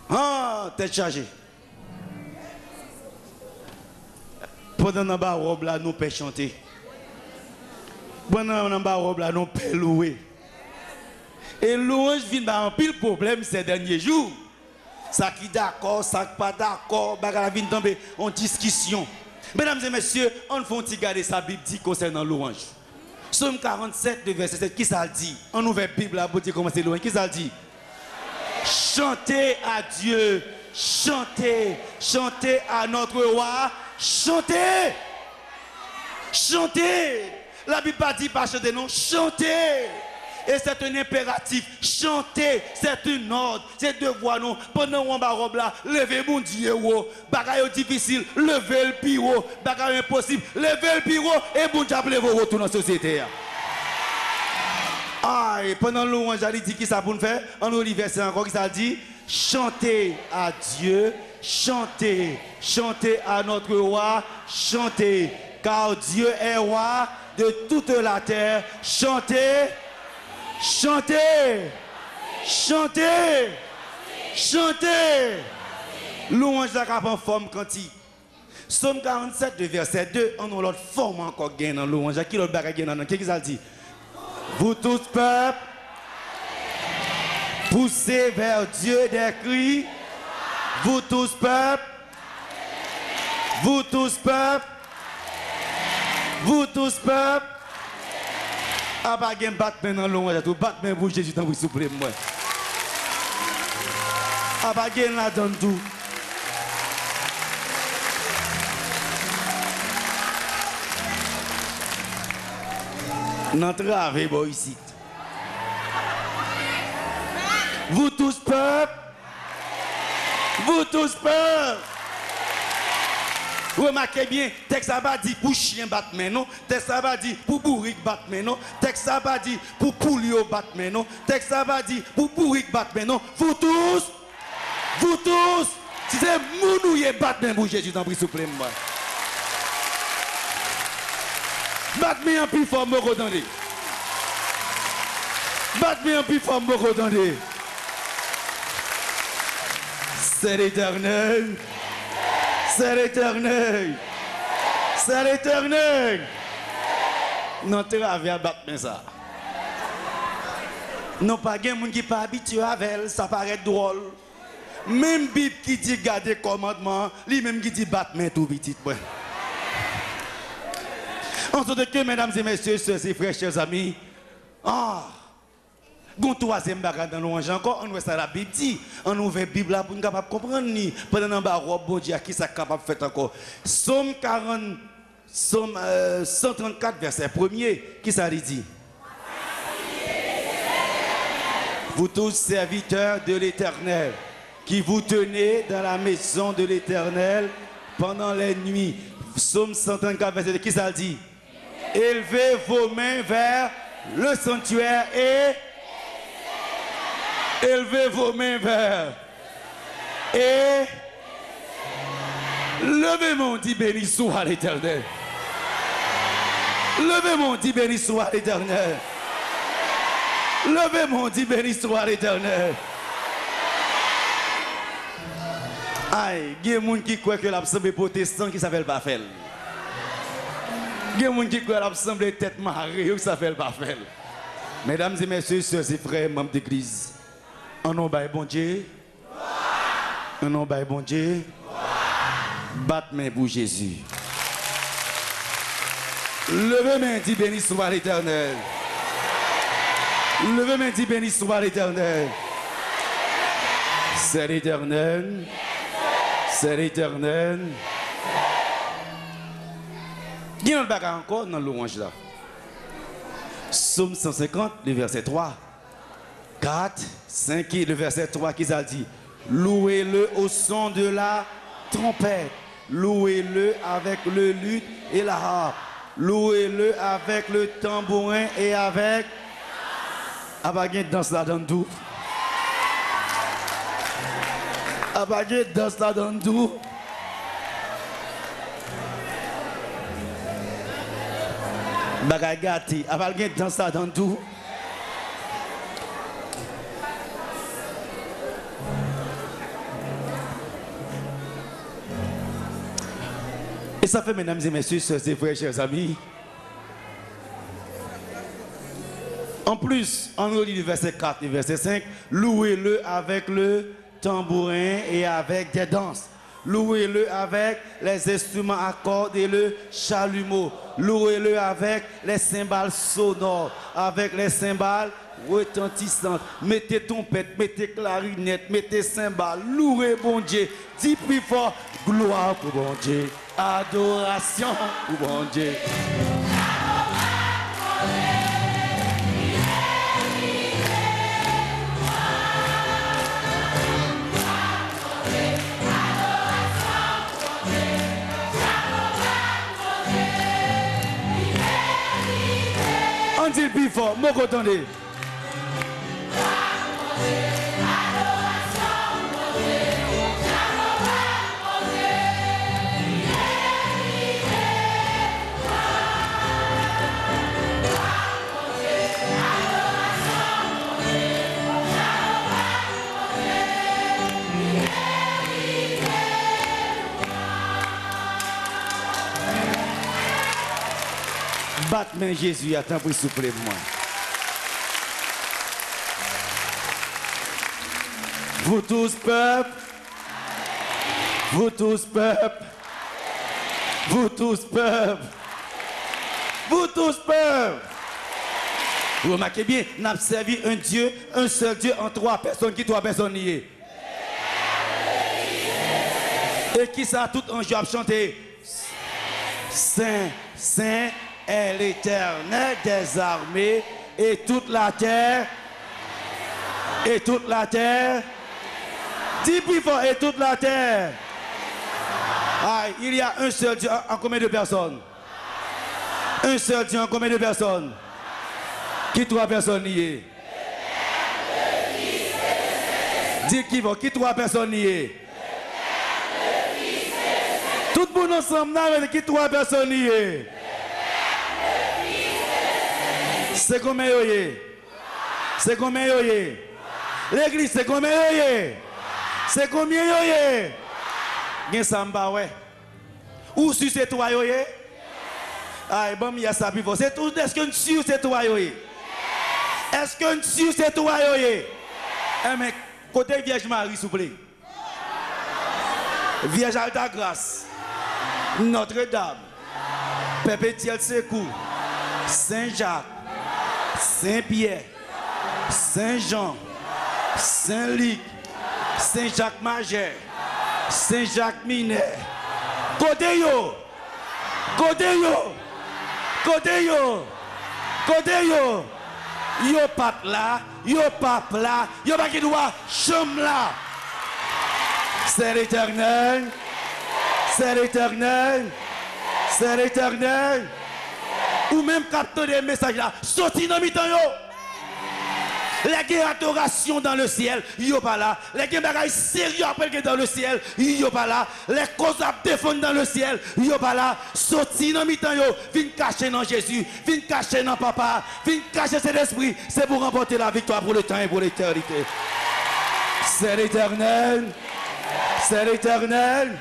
Ah, tête chargée. Pendant que nous robe là, nous pouvons chanter. Pendant que nous robe là, nous pouvons louer. Et louange vient par un pile problème ces derniers jours. Ça qui d'accord, ça qui pas d'accord, bagarre vient tomber en discussion. Mesdames et messieurs, on faut regarder sa Bible dit concernant louange. Psaume 47, verset 7, qui ça dit? On ouvre la Bible là pour dire comment c'est louange. Qui ça dit? Chantez à Dieu, chantez, chantez à notre roi, chantez, chantez. La Bible pas dit pas chanter, non, chantez. Et c'est un impératif. Chanter, c'est une ordre. C'est devoir, non. Pendant qu'on va robe là, levez mon Dieu. Bagaille difficile, levez le piro. Bagaille impossible, levez le piro. Et bon Dieu, appelez vos retours dans la société. Ah, et pendant le louange, j'ai dit qui ça pour nous faire? En nous verset encore, qui ça dit? Chantez à Dieu, chantez, chantez à notre roi, chantez. Car Dieu est roi de toute la terre. Chantez. Chantez, chantez, chantez. Louange la cap en forme quantique. Psaume 47 verset 2, on a l'autre forme encore gain dans louange. Qui l'autre bagage gain dans qu'est-ce qu'il dit? Vous tous peuple, poussez vers Dieu des cris. Vous tous peuple, vous tous peuple, vous tous peuple. Ah bah gen Batman dans l'eau, tout Batman pour Jésus dans vous souple moi. Ah bah gen là dans tout. Notre ave bon ici. Vous tous peuple. Vous tous peuple. Remarquez bien, texte ça va dire pour chien Batman, non? Texte ça va dire pour bourrique Batman, non? Texte ça va dire pour poulio Batman, non? Texte ça va dire pour bourrique Batman, non? Vous tous, si c'est mounouye Batman pour Jésus dans le souple moi. Batman en plus fort me redondé. Batman en plus fort me redondé. C'est l'Éternel. C'est l'Éternel. C'est l'Éternel. Non, tu vas battre ça. Non, pas de gens qui pas habitué avec elle, ça paraît drôle. Même Bible qui dit garder commandement, lui-même qui dit battre tout petit. En sorte que, mesdames et messieurs, sœurs et frères, chers amis, Gon troisième bagage dans l'ange encore, on voit ça la Bible dit, on ouvre la Bible là pour nous capable comprendre ni pendant un robe bon Dieu qui ça capable faire encore. Psaume 134 verset 1er, qui ça dit? Vous tous serviteurs de l'Éternel, qui vous tenez dans la maison de l'Éternel pendant les nuits. Psaume 134 verset 2, qui ça dit? Élevez vos mains vers le sanctuaire et élevez vos mains vers et levez mon dit béni soit l'Éternel. Levez mon dit béni soit l'Éternel. Levez mon dit béni soit l'Éternel. Aïe, il y a des gens qui croient que l'absence protestant qui s'appelle pas faire. Il y a des gens qui croient que l'absence tête marée qui s'appelle pas faire. Mesdames et messieurs, sœurs et frères, membres d'église, en nom de bon Dieu, en nom de bon Dieu, Batte main pour Jésus. Levez main, dit béni soit l'Éternel. Levez main, dit béni soit l'Éternel. C'est l'Éternel. C'est l'Éternel. Il y a un bagage encore dans l'orange là. Psaume 150, le verset 3. 4, 5 et le verset 3 qui a dit: louez-le au son de la trompette. Louez-le avec le luth et la harpe. Louez-le avec le tambourin et avec... Abagé danse là dans tout. Abagé danse là dans tout. Bagay gâté. Abagé danse là dans tout. Et ça fait, mesdames et messieurs, sœurs et frères, chers amis. En plus, on lit le verset 4 et le verset 5. Louez-le avec le tambourin et avec des danses. Louez-le avec les instruments à cordes et le chalumeau. Louez-le avec les cymbales sonores, avec les cymbales retentissantes. Mettez trompette, mettez clarinette, mettez cymbales. Louez bon Dieu. Dis plus fort, gloire pour bon Dieu. Adoration pour bon Dieu. On dit plus fort, moi attendez. Batte main Jésus, attends pour souffler moi. Vous tous peuple, vous tous peuple, vous tous peuple, vous tous peuple. Vous remarquez bien, nous avons servi un Dieu, un seul Dieu en trois personnes, qui trois personnes liées. Et qui ça tout en joie chanter? Saint, Saint est l'Éternel des armées, et toute la terre, dis plus fort, et toute la terre. Ah, il y a un seul Dieu en combien de personnes? Un seul Dieu en combien de personnes? Qui trois personnes liées? Dis qui trois personnes liées? Tout le monde ensemble, qui trois personnes liées? C'est combien yoye? C'est combien yoye? L'église, c'est combien yoye? C'est combien yoye? Gen samba ouais. Ou si c'est toi yoye? Ah, bon, il y a ça plus fort. C'est tout. Est-ce que sûr c'est toi yoye? Est-ce que sûr c'est toi yoye? Eh mais côté Vierge Marie, s'il vous plaît. Vierge Alta Grâce, Notre-Dame, Perpétuel Secours, Saint-Jacques, Saint-Pierre, Saint-Jean, Saint-Luc, Saint-Jacques Majeur, Saint-Jacques Mineur. Côté yo, côté yo, côté yo, côté yo. Yo pape là, yo pas qui doit chambre là. C'est l'Éternel, c'est l'Éternel, c'est l'Éternel. Ou même capter des messages là, sorti dans mi-temps yo. Les guerres adoration dans le ciel, yo pas là. Les guerres bagaille sérieux après dans le ciel, yo pas là. Les causes à défendre dans le ciel, yo pas là. Sorti dans mi-temps yo, viens cacher dans Jésus, viens cacher dans Papa, viens cacher cet esprit, c'est pour remporter la victoire pour le temps et pour l'éternité. C'est l'Éternel, c'est l'Éternel,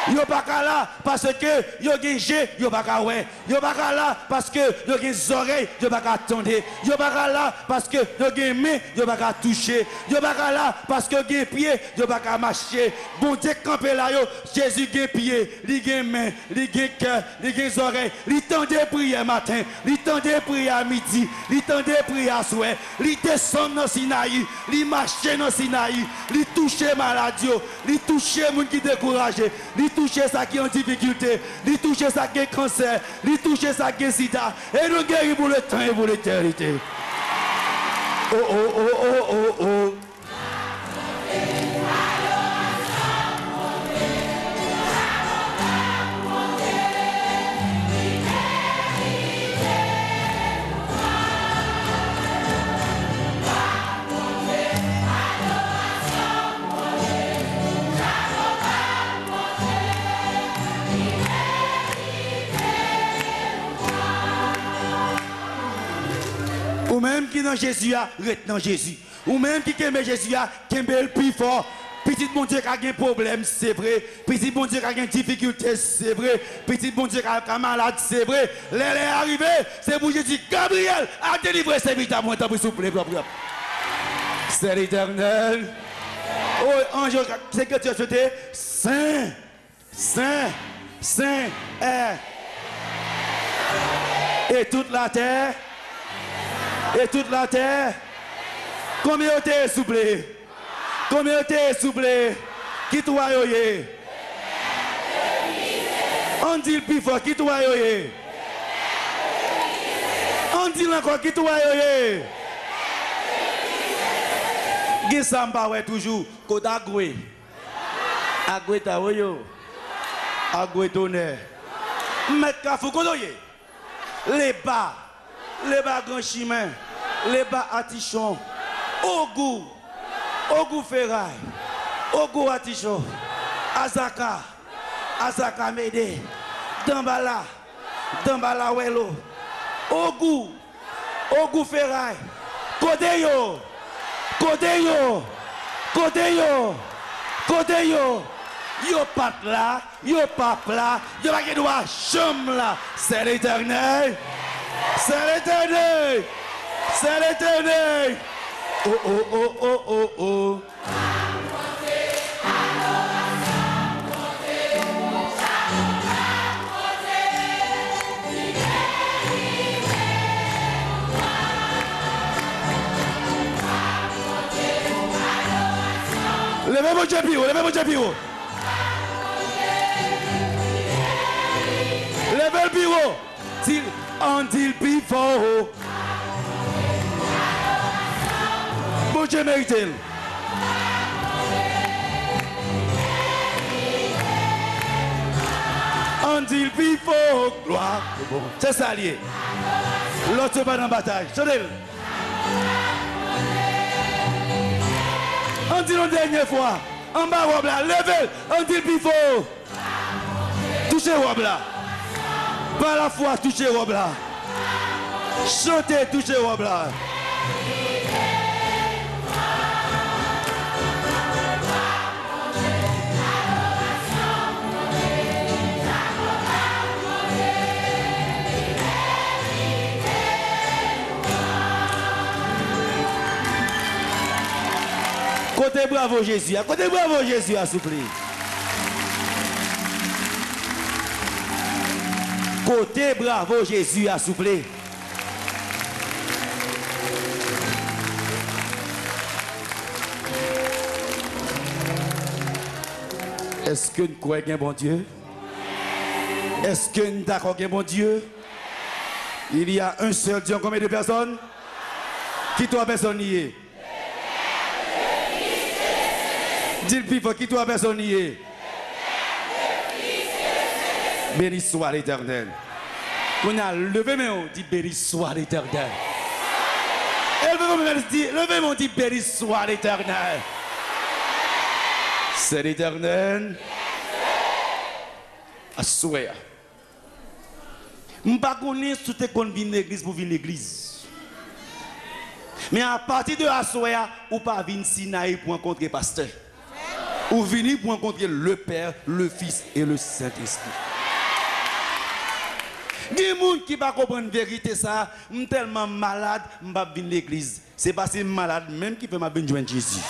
Yo pas là parce que yo gen jé, yo pas ka ouais. Yo pas là parce que yo gen oreilles, yo pas ka attendre. Yo pas là parce que yo gen main, yo pas ka toucher. Yo pas là parce que yo gen pied, yo pas ka marcher. Bon Dieu campé là yo, Jésus gen pied, li gen main, li gen cœur, li gen oreilles. Li tendait prière matin, li tendait prière midi, li tendait prière soir, li descend dans Sinaï, li marcher dans Sinaï, li toucher maladie, li toucher moun qui découragé, li toucher ça qui est en difficulté, lui toucher ça qui est cancer, lui toucher ça qui est sida, et nous guérir pour le temps et pour l'éternité. Oh, oh, oh, oh, oh, oh. Ou même qui dans Jésus a, reste dans Jésus. Ou même qui aime Jésus a, qui aime le plus fort. Petit bon Dieu qui a un problème, c'est vrai. Petit bon Dieu qui a une difficulté, c'est vrai. Petit bon Dieu qui a un malade, c'est vrai. L'heure est arrivée, c'est pour Jésus. Gabriel a délivré ses vies à moi, t'as pris souffler. C'est l'Éternel. Oh, ange, c'est que tu as souhaité. Saint, Saint, Saint est. Et toute la terre. Et toute la terre, combien t'es essoufflé? Combien t'es essoufflé? Qui toi yoye? On dit le plus fort, qui toi yoye? On dit encore, qui toi yoye? Qui samba ouais toujours, côté agoué. Agoué ta woyo. Agoué tonnerre. Mettre kafou kodoye. Les bas grand chemin, les bas atichon, Ogou ferraille, Ogou atichon, Azaka Mede, Dambala Welo, Ogou ferraille, Kodeyo, yo pas là, yo pas là, yo pas droit chambre là, c'est l'Éternel. C'est l'Éternel! C'est l'Éternel! Oh, oh, oh, oh, oh, oh! Levez mon Dieu piro, levez mon Dieu piro! Levez le piro! Until before. Bon Dieu mérite. Until before. Gloire. C'est ça lié. L'autre pas dans la bataille. Chantez. On dit la dernière fois. En bas, Wabla. Levez. Until before. Touchez Wabla. Par la foi, touchez Wabla. Chantez, touchez Wabla. Côté bravo Jésus, côté bravo Jésus a soufflé. Côté bravo Jésus a soufflé. Est-ce que nous croyons qu'il y a un bon Dieu? Est-ce que nous sommes d'accord qu'il y a un bon Dieu? Il y a un seul Dieu, combien de personnes? Qui trois personnes y est? Dis le plus fort, qui trois personnes y est? Béni soit l'Éternel. On a levé mes mains, dit béni soit l'Éternel. Levez mon dit béni soit l'Éternel. C'est l'Éternel. Assoya. Je ne sais pas si tu es venu l'église pour venir l'église. Mais à partir de Assoya, ou pas venir Sinaï pour rencontrer pasteur. Ou venir pour rencontrer le Père, le Fils et le Saint-Esprit. Il y a des gens qui ne comprennent pas la vérité, ça. Je suis tellement malade, je ne vais pas venir à l'église. C'est parce que je suis malade, même qui fait ma venir joindre Jésus.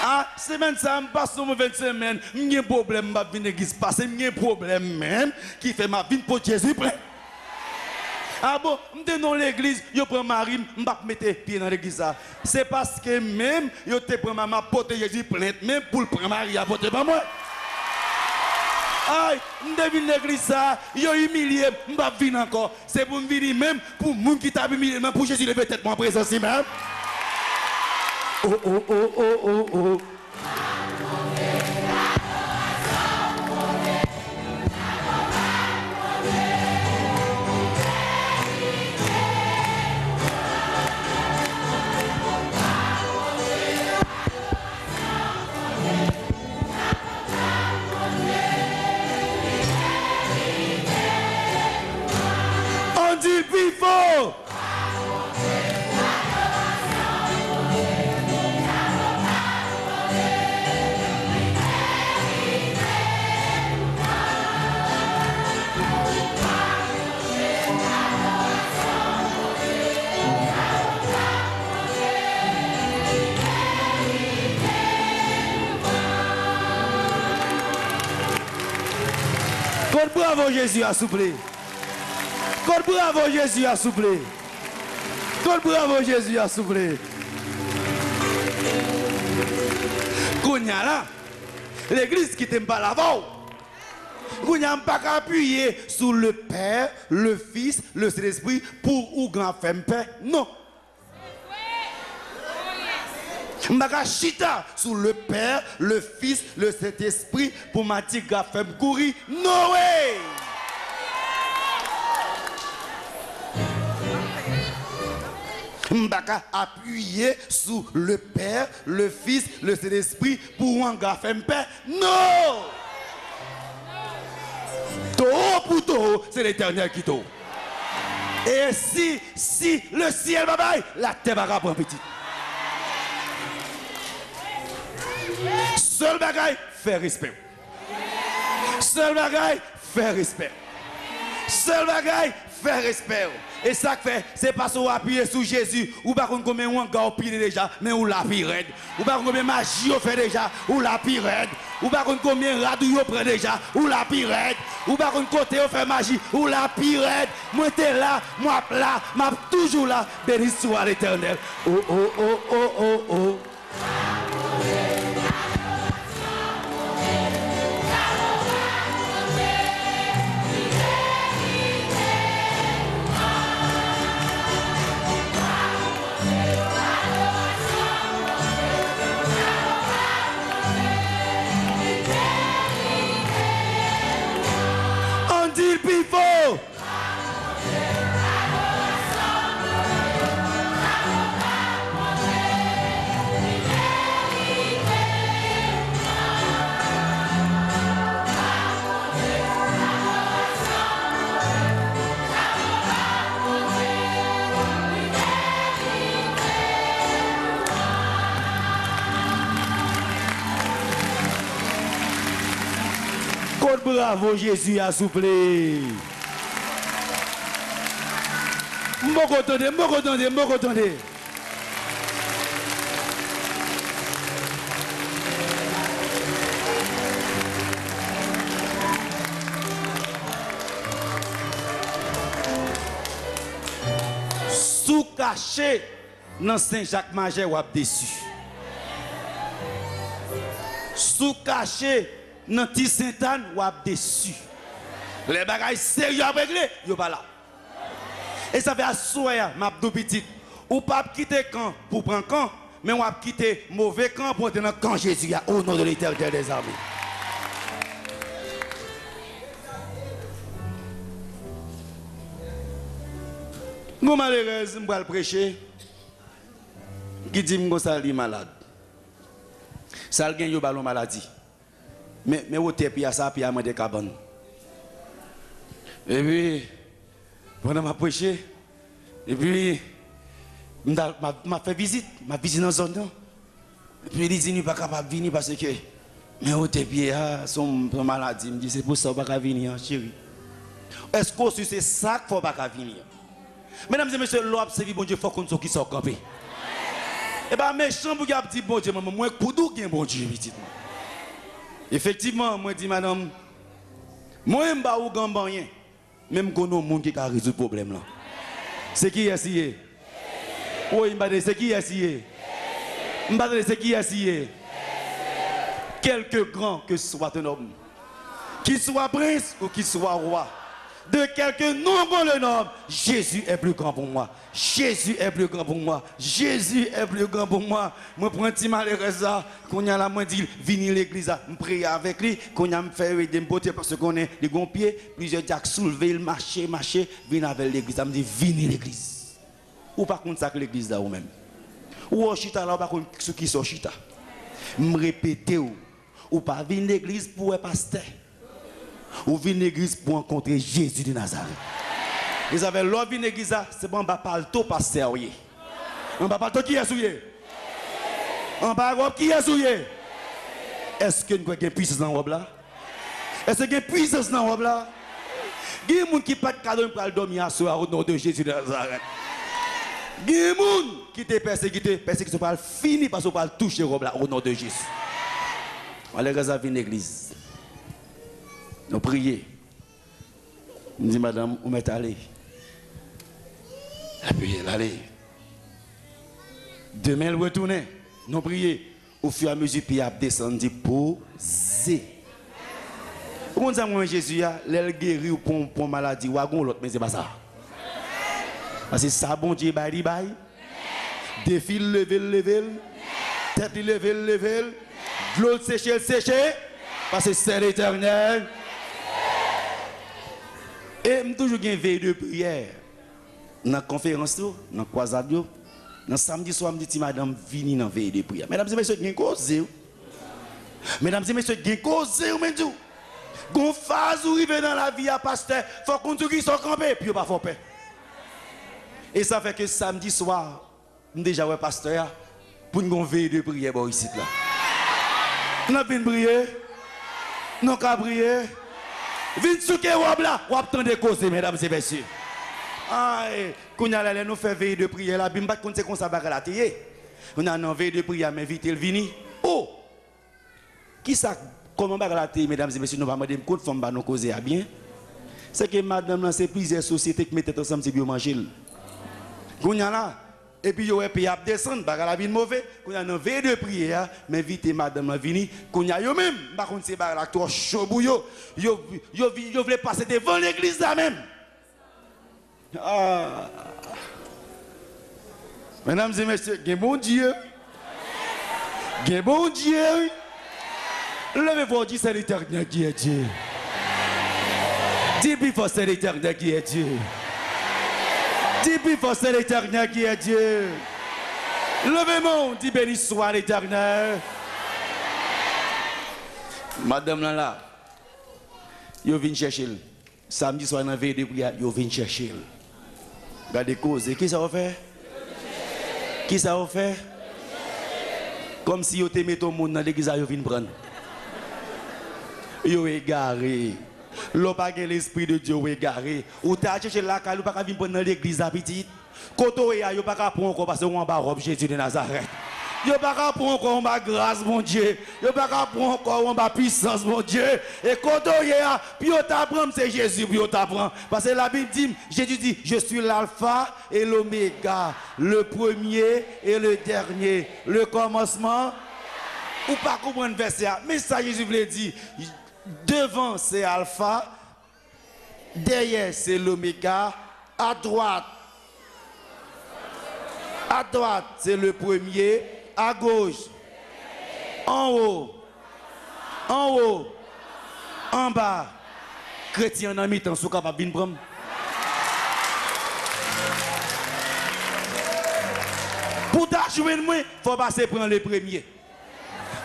Ah, semaine ça, je passe une mauvaise semaine, j'ai un problème, je vais venir à l'église. Parce que j'ai un problème même qui fait ma vie pour Jésus. Ah bon, je suis dans l'église, je prends Marie, je ne vais pas mettre pied dans l'église. C'est parce que même, je te prends ma porte Jésus plainte, même pour le prendre Marie à porter pas moi. Aïe, je devine l'église ça, je suis humilié, je ne vais pas venir encore. C'est pour me venir même, pour les gens qui t'a humilié, même pour Jésus lever tête en présence même. Oh, oh, oh, oh, oh, oh. On dit plus fort. Code bravo Jésus a soufflé. Code bravo Jésus a soufflé. Code bravo Jésus a soufflé. Kounya là, l'église qui t'aime pas là-bas. Kounya pas appuyer sur le Père, le Fils, le Saint-Esprit pour ou grand femme paix. Non. M'a chita sur le Père, le Fils, le Saint-Esprit pour m'a dit grand femme courir. No way. M'baka appuyer sur le Père, le Fils, le Saint-Esprit pour un gars faire paix. Non! Taureau pour taureau, c'est l'Éternel qui taureau. Et si le ciel va bailler, la terre va prendre petit. Seul bagaille, faire respect. Seul bagaille, faire respect. Seul bagaille, faire respect. Et ça fait, c'est parce qu'on appuie sur Jésus, ou pas qu'on combien on a opinion déjà, mais on l'a pire. Ou pas combien magie on fait déjà, ou la pire. Ou pas combien radou on prend déjà, ou la pire. Ou pas côté on fait magie, ou la pire. Moi t'es là, moi là, moi toujours là, béni soit l'Éternel. Oh oh oh oh oh oh. People. Bravo, Jésus a soufflé. M'entendez. Sous caché dans Saint-Jacques-Majeur, ou êtes déçu. Sous caché dans petit Saint-Anne, ou êtes déçu. Les bagages sérieux à régler, yo pas là. Et ça fait à soya, m'a dou petit. Ou pas quitter camp pour prendre camp, mais on va quitter mauvais camp pour entrer dans camp Jésus au nom de l'Éternel des armées. Mon malheureuse, je vais le prêcher. Qui dit que ça est malade. Ça gagne yo ballon maladie. Mais au puis à ça puis à des cabanes. Et puis pendant ma prêché et puis m'a fait visite, dans zone. Puis il dit, il n'est pas capable de venir parce que, mais au pied, son maladie, il me dit, c'est pour ça qu'il ne peut pas venir, chérie. Est-ce que c'est ça qu'il ne faut pas venir? Mesdames et messieurs, l'homme, c'est bon Dieu, il faut qu'on soit qui soit campé. Et bien, méchant, vous avez dit, bon Dieu, maman, moi, pour d'où qu'il y a bon Dieu, petit. Effectivement, moi, je dis, madame, moi, je ne suis pas au grand rien. Même qu'on a un monde qui a résoudre le problème là. C'est qui est si? Oui, c'est qui est si? C'est qui est si? Quelque grand que soit un homme, qu'il soit prince ou qu'il soit roi, de quelque nombre le nomme, Jésus est plus grand pour moi. Jésus est plus grand pour moi. Jésus est plus grand pour moi. Moi, prends un petit malheureux ça, qu'on y a la main dit, venir l'église, me prier avec lui, qu'on y a me faire aider me porter parce qu'on est des bons pieds, plusieurs diacres soulever, marcher, venir avec l'église, me dit, venir l'église. Ou par contre, ça que l'église là ou même. Ou au chita là, ou par contre, ce qui sont chita. Me répéter ou pas venir l'église pour un pasteur. Ou venir l'église pour rencontrer Jésus de Nazareth. Ils avaient l'autre venir l'église, c'est bon, on va parler tout pasteur. On va parler qui est souillé. On va parler qui est souillé. Est-ce que nous avons une puissance dans la robe là? Est-ce qu'il y a une puissance dans la robe là? Il y a des gens qui ne peuvent pas dormir à soir au nom de Jésus de Nazareth. Il y a des gens qui te persécutent par fini parce qu'on va toucher la robe là au nom de Jésus. On va venir l'église. Nous prions. Nous disons, madame, où m'est allé? Et puis elle allait. Demain, elle retournait. Nous prions. Au fur et à mesure, puis elle descend, poser. Comment ça, moi, Jésus, elle guérit ou pour maladie, ou à l'autre, mais c'est pas ça. Parce que ça, bon Dieu, bail. Défile, lever. Tête, lever. De l'eau sécher. Parce que c'est l'éternel. Et je toujours une veille de prière. Dans la conférence, dans la croisade, dans le samedi soir, je dis, madame, venez dans la veille de prière. Mesdames et messieurs, vous avez causé. Mesdames et messieurs, vous avez causé. Quand phase où arrive dans la vie à pasteur, il faut qu'on dise qu'ils sont campés, puis pas faire paix. Et ça fait que samedi soir, nous déjà ouais pasteur, pour une veille de prière ici là. Nous avons prier, nous avons prier. Vite sous que robe là, ou attendez causer, mesdames et messieurs. Aïe, quand nous fait veille de prière là, bimba qu'on sait qu'on s'abat la télé. On a une veille de prière, mais vite il vini. Oh, qui ça, comment bagarre la télé, mesdames et messieurs, nous va demander une femme va nous causer à bien. C'est que madame là, c'est plusieurs sociétés qui mettent ensemble, c'est bien manger. Quand là, et puis yo puis a descendre bagarre la vie mauvais, qu'on a une veille de prière, mais vite madame là vini, qu'on a yo même, par contre c'est bagarre la trop chaud pour yo voulait passer devant l'église là même. Ah. Mesdames et messieurs, bon Dieu. Bon Dieu. Levez-vous, dis c'est l'éternel qui est Dieu. Dis puis c'est l'éternel qui est Dieu. Dis puis c'est l'éternel qui est Dieu. Levez-moi, dis béni soit l'éternel. Madame là, yo vient chercher. Samedi soir dans la veille de prière, yo vient chercher. Regardez cause, qui ça va faire? Qui ça va faire? Comme si yo te met ton monde dans l'église, yo vient prendre. Yo égaré. L'on pas l'esprit de Dieu égaré. Ou t'as cherché la caille, ou pas venir prendre dans l'église à petite. Koto ya yo pas prendre encore parce que on va robe Jésus de Nazareth. Yo pas prendre encore ma grâce mon Dieu. Yo pas prendre encore ma puissance mon Dieu. Et koto ya puis on t'apprend c'est Jésus puis on t'apprend parce que la Bible dit Jésus dit je suis l'alpha et l'oméga, le premier et le dernier, le commencement. Ou pas comprendre verset mais ça Jésus voulait dire devant c'est alpha, derrière c'est l'oméga, à droite c'est le premier, à gauche, en haut, en bas. Chrétien en mi-temps, sont capables de prendre. Pour jouer de moi, il faut passer prendre le premier.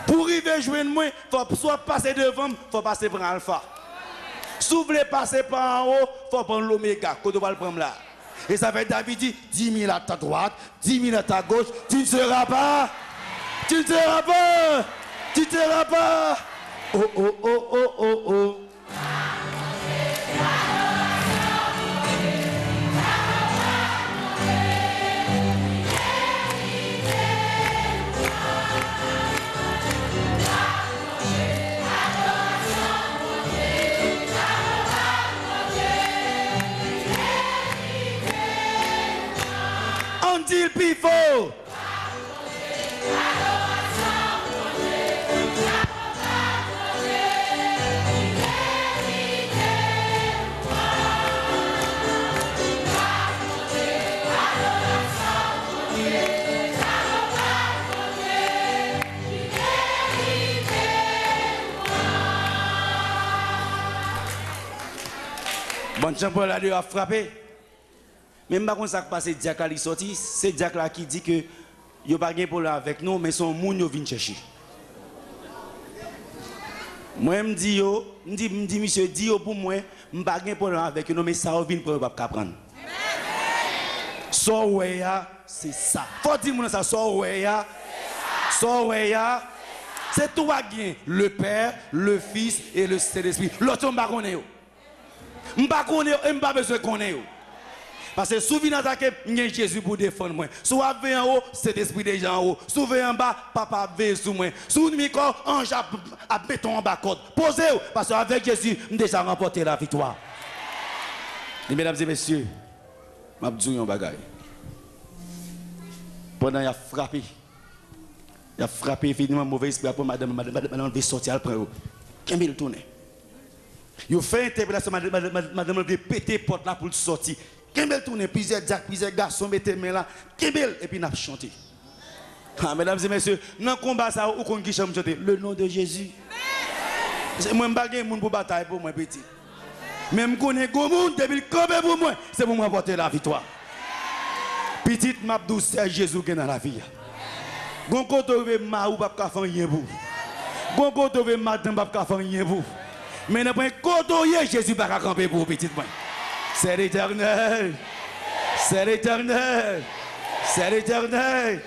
Pour arriver à jouer de moi, il faut soit passer devant, il faut passer prendre alpha. Si vous voulez passer par en haut, il faut prendre l'oméga, quand on va le prendre là. Et ça fait David dit 10 000 à ta droite, 10 000 à ta gauche, tu ne seras pas. Tu ne seras pas. Tu ne seras pas. Oh, oh, oh, oh, oh, oh. On dit le pifo. Bon champion là a frappé. Même pas comme ça passe Diak là sorti, c'est Diak là qui dit que yo pas gain pour là avec nous mais son moun yo vinn chercher. Moi me dit yo, me dit monsieur dit yo pour moi, me pas gain pour là avec nous mais ça vinn pour pas prendre. So ouais c'est ça. Faut dire mon ça so ouais so ouais c'est tout à gain, le Père, le Fils et le Saint-Esprit. L'autre on pas connaît yo. M'pas connaît, m'pas besoin connaître. Parce que souvent attaquer, il Jésus pour défendre moi. Soit veille en haut, c'est l'esprit des gens en haut. Soit veille en bas, papa veille sous moi. Sous le micro, ange à béton en bas code. Posez-vous, parce qu'avec Jésus, nous déjà remporté la victoire. Et mesdames et messieurs, je vais vous dire un bagage. Pendant qu'il a frappé, finalement, mauvais esprit pour madame veut sortir après. Qu'est-ce qu'il tourne? Il fait interpellation, madame veut péter porte là pour sortir. Kembel tourne, plusieurs garçons mettez main là, Kembel, et puis n'a chanté. Ah, mesdames et messieurs, dans le combat, ça, où qu'on qui chante le nom de Jésus. Moi, je ne suis pas pour bataille pour moi, petit. Même si je connais monde, depuis le pour moi, c'est pour m'apporter la victoire. Petite Mabdou, c'est Jésus qui est dans la vie. Gon koto ve ma ou pas faire rien pour. Gon koto ve madame pas faire rien pour. Mais n'a pas koto ye Jésus pas camper pour petite moi. C'est l'éternel. C'est l'éternel. C'est l'éternel.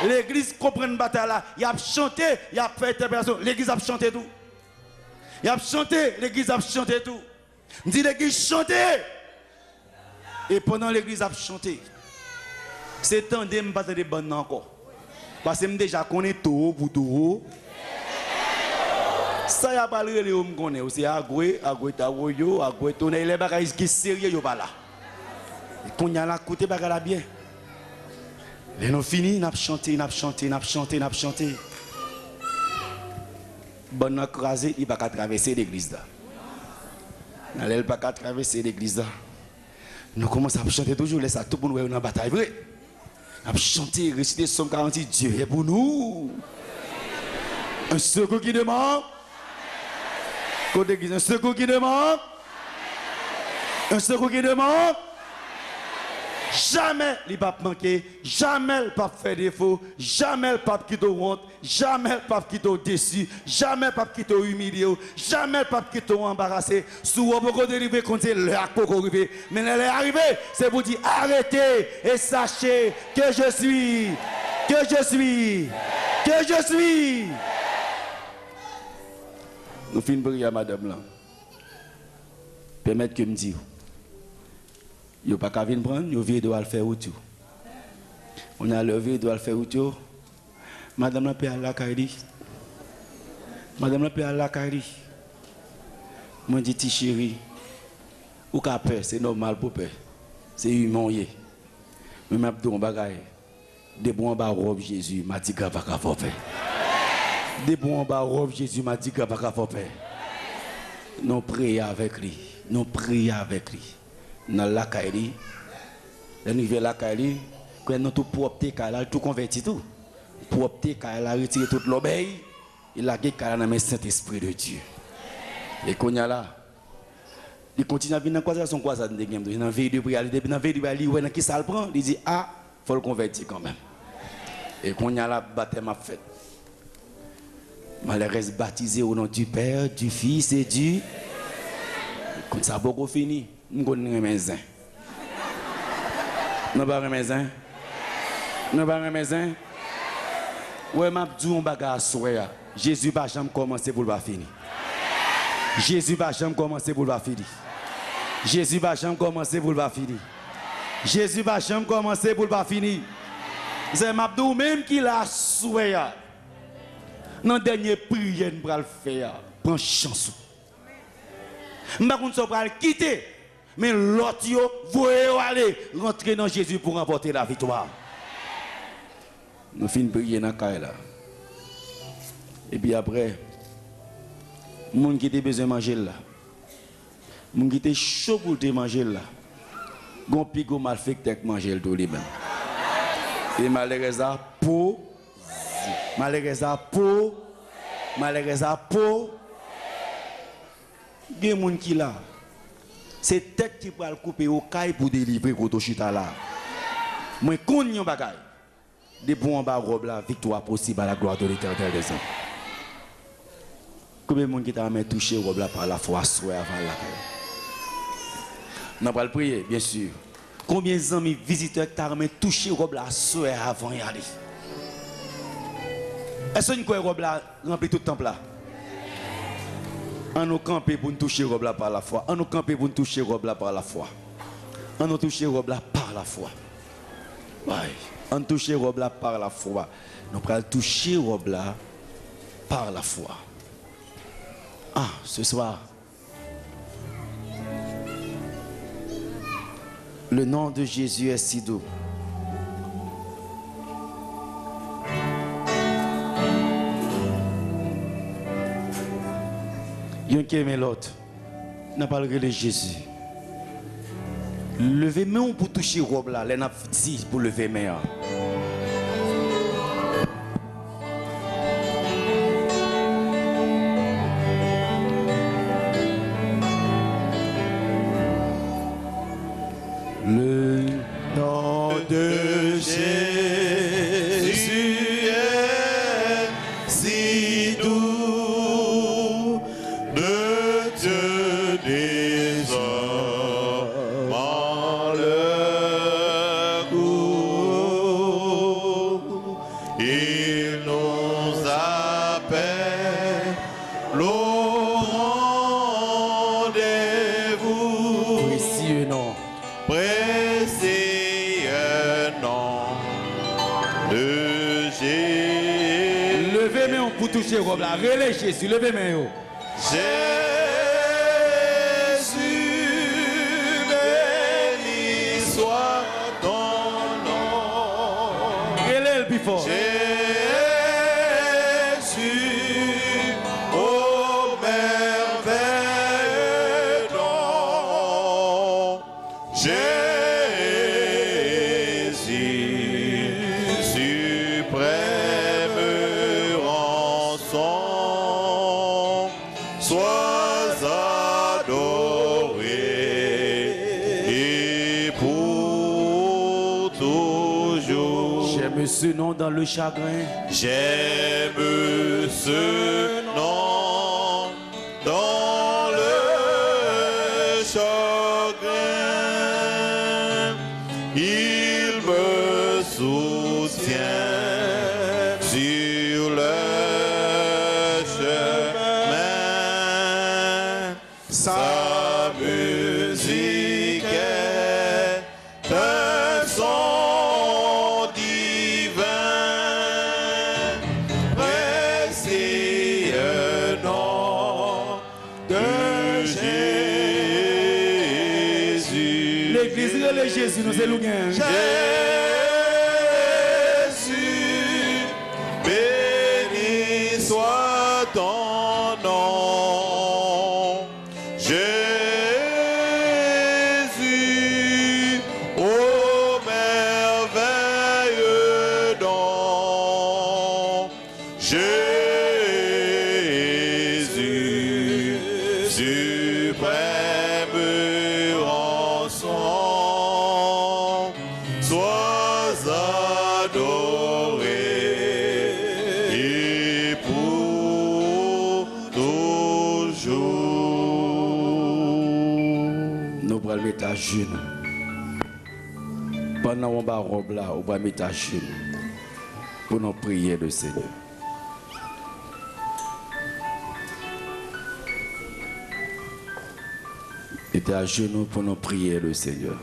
L'église comprend une bataille là. Il a chanté, il a fait interpellation. L'église a chanté tout. Il a chanté, l'église a chanté tout. Je dis l'église chantait. Et pendant l'église a chanté, c'est temps de me battre des bonnes encore. Parce que je déjà connais tout pour tout. Ça y a pas le me connaît aussi agoué tawoyo agoué tourner les bagages qui sérieux yo pas là. Qu'on y a là côté bagala bien. Et nous fini n'a chanté. Bon n'a crasé, il pas qu'à traverser l'église là. N'allez pas qu'à traverser l'église là. Nous commençons à chanter toujours laisse ça tout pour nous dans bataille vrai. À chanter réciter Somme 46 Dieu est pour nous. Un secours qui demande. Côté un secours qui demande. Un secours qui demande. Jamais il ne va pas manquer, jamais il ne va pas faire défaut, jamais il ne va pas quitter honte, jamais il ne va pas quitter déçu, jamais il ne va pas quitter humilié, jamais il ne va pas quitter embarrassé. Si vous avez dérivé contre le arrivé, mais elle est arrivée, c'est pour dire arrêtez et sachez que je suis. Nous finissons prier à madame là. Permettez que me dise. Yo pas qu'à venir prendre, yo vie doit le faire tout. On a levé doit le faire tout. Madame la paix à la caille. Madame la paix à la caille. Moi dit ti chéri. Ou ka peur, c'est normal pour peur. C'est humain. Mais m'a dit on bagaille. De bon ba robe Jésus, m'a dit ka pas ka faire. De bon ba robe Jésus m'a dit ka pas ka faire. Nous prions avec lui. Nous prions avec lui. Dans la caille, le niveau la caille, quand nous tout propre caille, tout converti tout. Propre caille, retirer toute l'obéi, il a gagné caille dans le Saint-Esprit de Dieu. Et qu'on y a là, il continue à venir dans quoi son quoi ça de game, dans veille de prière, dans veille de prière, il qui ça le prend, il dit ah, faut le convertir quand même. Et qu'on y a là baptême à fait. Malheureusement baptisé au nom du Père, du Fils et du quand ça beaucoup fini. Nous connaissons les maisons. Nous pas les maisons. Nous pas les maisons. Ouais, m'a dit un bagage soya. Jésus va jamais commencer pour le finir. Jésus va jamais commencer pour le finir. Jésus va jamais commencer pour le finir. Jésus va jamais commencer pour le finir. C'est m'a dit même qu'il a soya. Dans dernière prière pour le faire, prends chance. M'pa konn so pral quitter. Mais l'autre yo voyez aller rentrer dans Jésus pour remporter la victoire. Nous finissons prier dans la là. Et puis après, les gens qui ont besoin de manger là, les gens qui ont chaud pour te manger là, ils ont pico mal fait que manger tout lui-même. Et malheureusement, il y a des gens qui là. C'est tête qui va le couper au caille pour délivrer contre chita là. Moi, quand il y a un bagage, de bon en bas robe la victoire possible à la gloire de l'Éternel des hommes. Combien de monde qui t'a touché robe là par la foi soit avant la caille? On va le prier, bien sûr. Combien d'amis visiteurs t'a touché robe là soit avant y aller? Est-ce que robe là remplit tout le temple là? On nous camper pour nous toucher robe là par la foi. On nous camper pour nous toucher robe là par la foi. On nous toucher robe là par la foi. Ouais. On toucher robe là par la foi. Nous allons toucher robe là par la foi. Ah, ce soir, le nom de Jésus est si doux. Yon qui aime l'autre, n'a pas le Jésus. Levez main pour toucher robe là, les n'a dit pour lever main. Le nom de Jésus est si doux. Il nous appelle au rendez-vous. Précieux nom. Précieux nom de Jésus. Levez main pour toucher robe là. Relais Jésus, levez main. Jésus, béni soit ton nom. Relais le plus fort. Jésus, ô merveilleux nom. Jésus, suprême rançon, sois adoré et pour toujours. J'aime ce nom dans le chagrin. J'aime ce nom dans le chagrin. Il me soutient sur le chemin. Sa musique est un son divin. Précieux nom de Jésus. L'église relais Jésus, nous c'est Lougain. Jésus, béni soit ton nom. Jésus, ô merveilleux nom. Jésus, suprême rançon, sois adoré et pour toujours. Nous allons mettre à genoux. Pendant qu'on va robe là, on va mettre à genoux. pour nous prier le Seigneur. Mettez à genoux pour nous prier le Seigneur.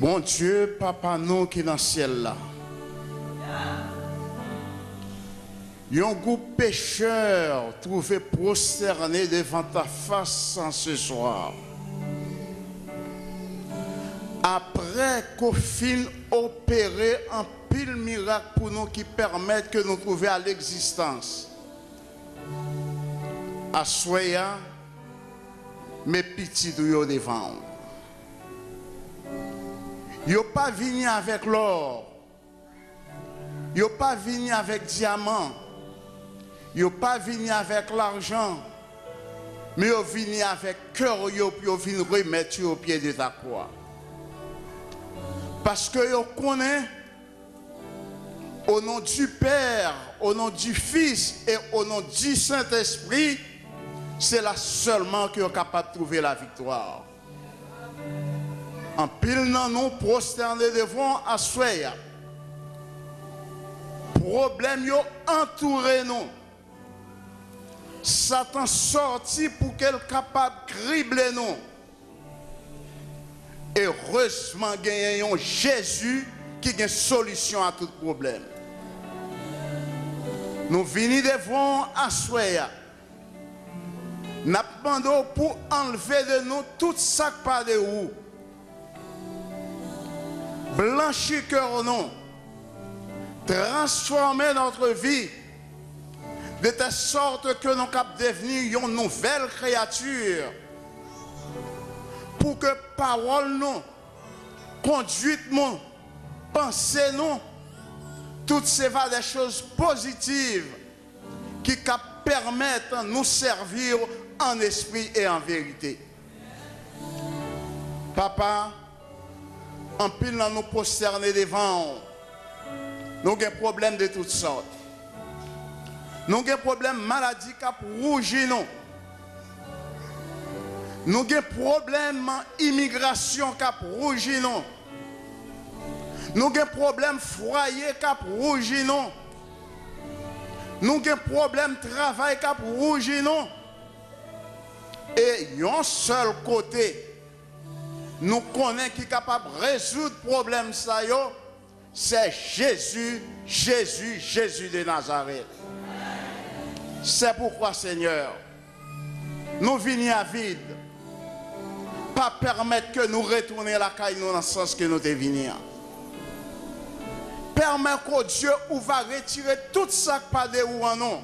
Bon Dieu, papa nous qui est dans le ciel là. Un groupe pécheur trouvé prosterné devant ta face en ce soir. Après qu'au fin opéré un pile miracle pour nous qui permettent que nous trouvions à l'existence. Assoya mes petits tuyaux devant. Yo pas venu avec l'or. Yo pas venu avec diamant. Yo pas venu avec l'argent. Mais yo venu avec cœur yo puis yo venu remettre au pied de ta croix. Parce que yo connaît au nom du Père, au nom du Fils et au nom du Saint-Esprit, c'est là seulement que yo capable de trouver la victoire. En pile nan nous prosterner devant à soya. Problème yo entouré nous. Satan sorti pour qu'elle capable cribler nous. Et heureusement gagnons Jésus qui a une solution à tout problème. Nous venons devant à soya. Nous demandons pour enlever de nous tout ça pas de où. Blanchir cœur non, transformer notre vie de telle sorte que nous capables devenir une nouvelle créature pour que parole nous, conduite nous, pensée nous, toutes ces des choses positives qui permettent de nous servir en esprit et en vérité. Papa, en pile dans nous prosterner devant, nous avons des problèmes de toutes sortes. Nous avons des problèmes maladie qui rougir nous. Nous avons des problèmes immigration qui rougir nous. Nous avons des problèmes foyer qui rougir nous. Nous avons des problèmes travail qui rougir nous. Et un seul côté, nous connaissons qui est capable de résoudre le problème, c'est Jésus, Jésus, Jésus de Nazareth. C'est pourquoi, Seigneur, nous venons à vide, pas permettre que nous retournions la caille dans le sens que nous devons venir. Permet que Dieu va retirer tout ça qui pas de ou en nous,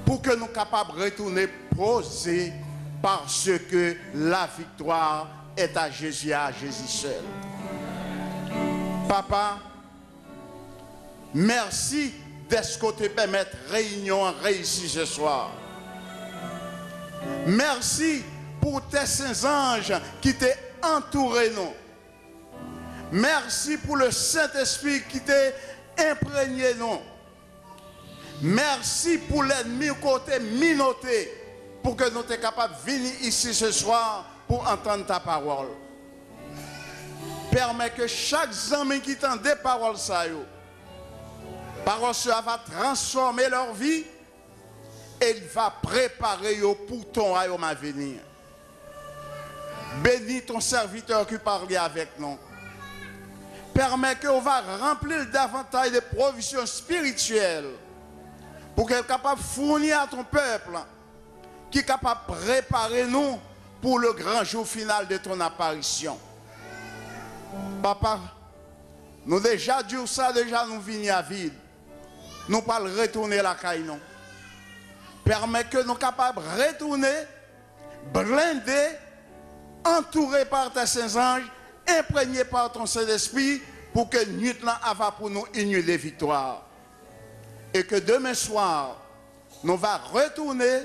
pour que nous soyons capables de retourner poser. Parce que la victoire est à Jésus seul. Papa, merci de ce que tu permets réunion réussie ce soir. Merci pour tes saints anges qui t'ont entouré nous. Merci pour le Saint-Esprit qui t'a imprégné nous. Merci pour l'ennemi côté minoté. Pour que nous soyons capables de venir ici ce soir pour entendre ta parole. Permets que chaque ami qui entend des paroles, parole ça va transformer leur vie et il va préparer pour ton royaume à venir. Bénis ton serviteur qui parle avec nous. Permets qu'on va remplir davantage de provisions spirituelles pour qu'elle soit capable de fournir à ton peuple qui est capable de préparer nous pour le grand jour final de ton apparition. Papa, nous déjà dit ça, déjà nous venons à vide. Nous pas retourner la caille, non. Permet que nous soyons capables de retourner, blindés, entourés par tes saints anges imprégné par ton Saint-Esprit pour que nuit là va pour nous une les victoires. Et que demain soir, nous va retourner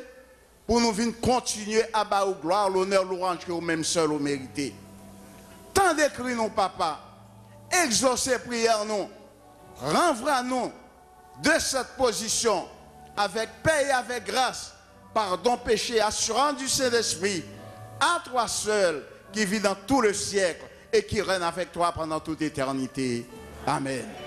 pour nous venir continuer à bas au gloire, l'honneur, l'orange que vous-même seul vous méritez. Tant d'écrits nous, papa, exaucez prière nous, renvoie-nous de cette position avec paix et avec grâce, pardon, péché, assurance du Saint-Esprit, à toi seul qui vis dans tout le siècle et qui règne avec toi pendant toute éternité. Amen.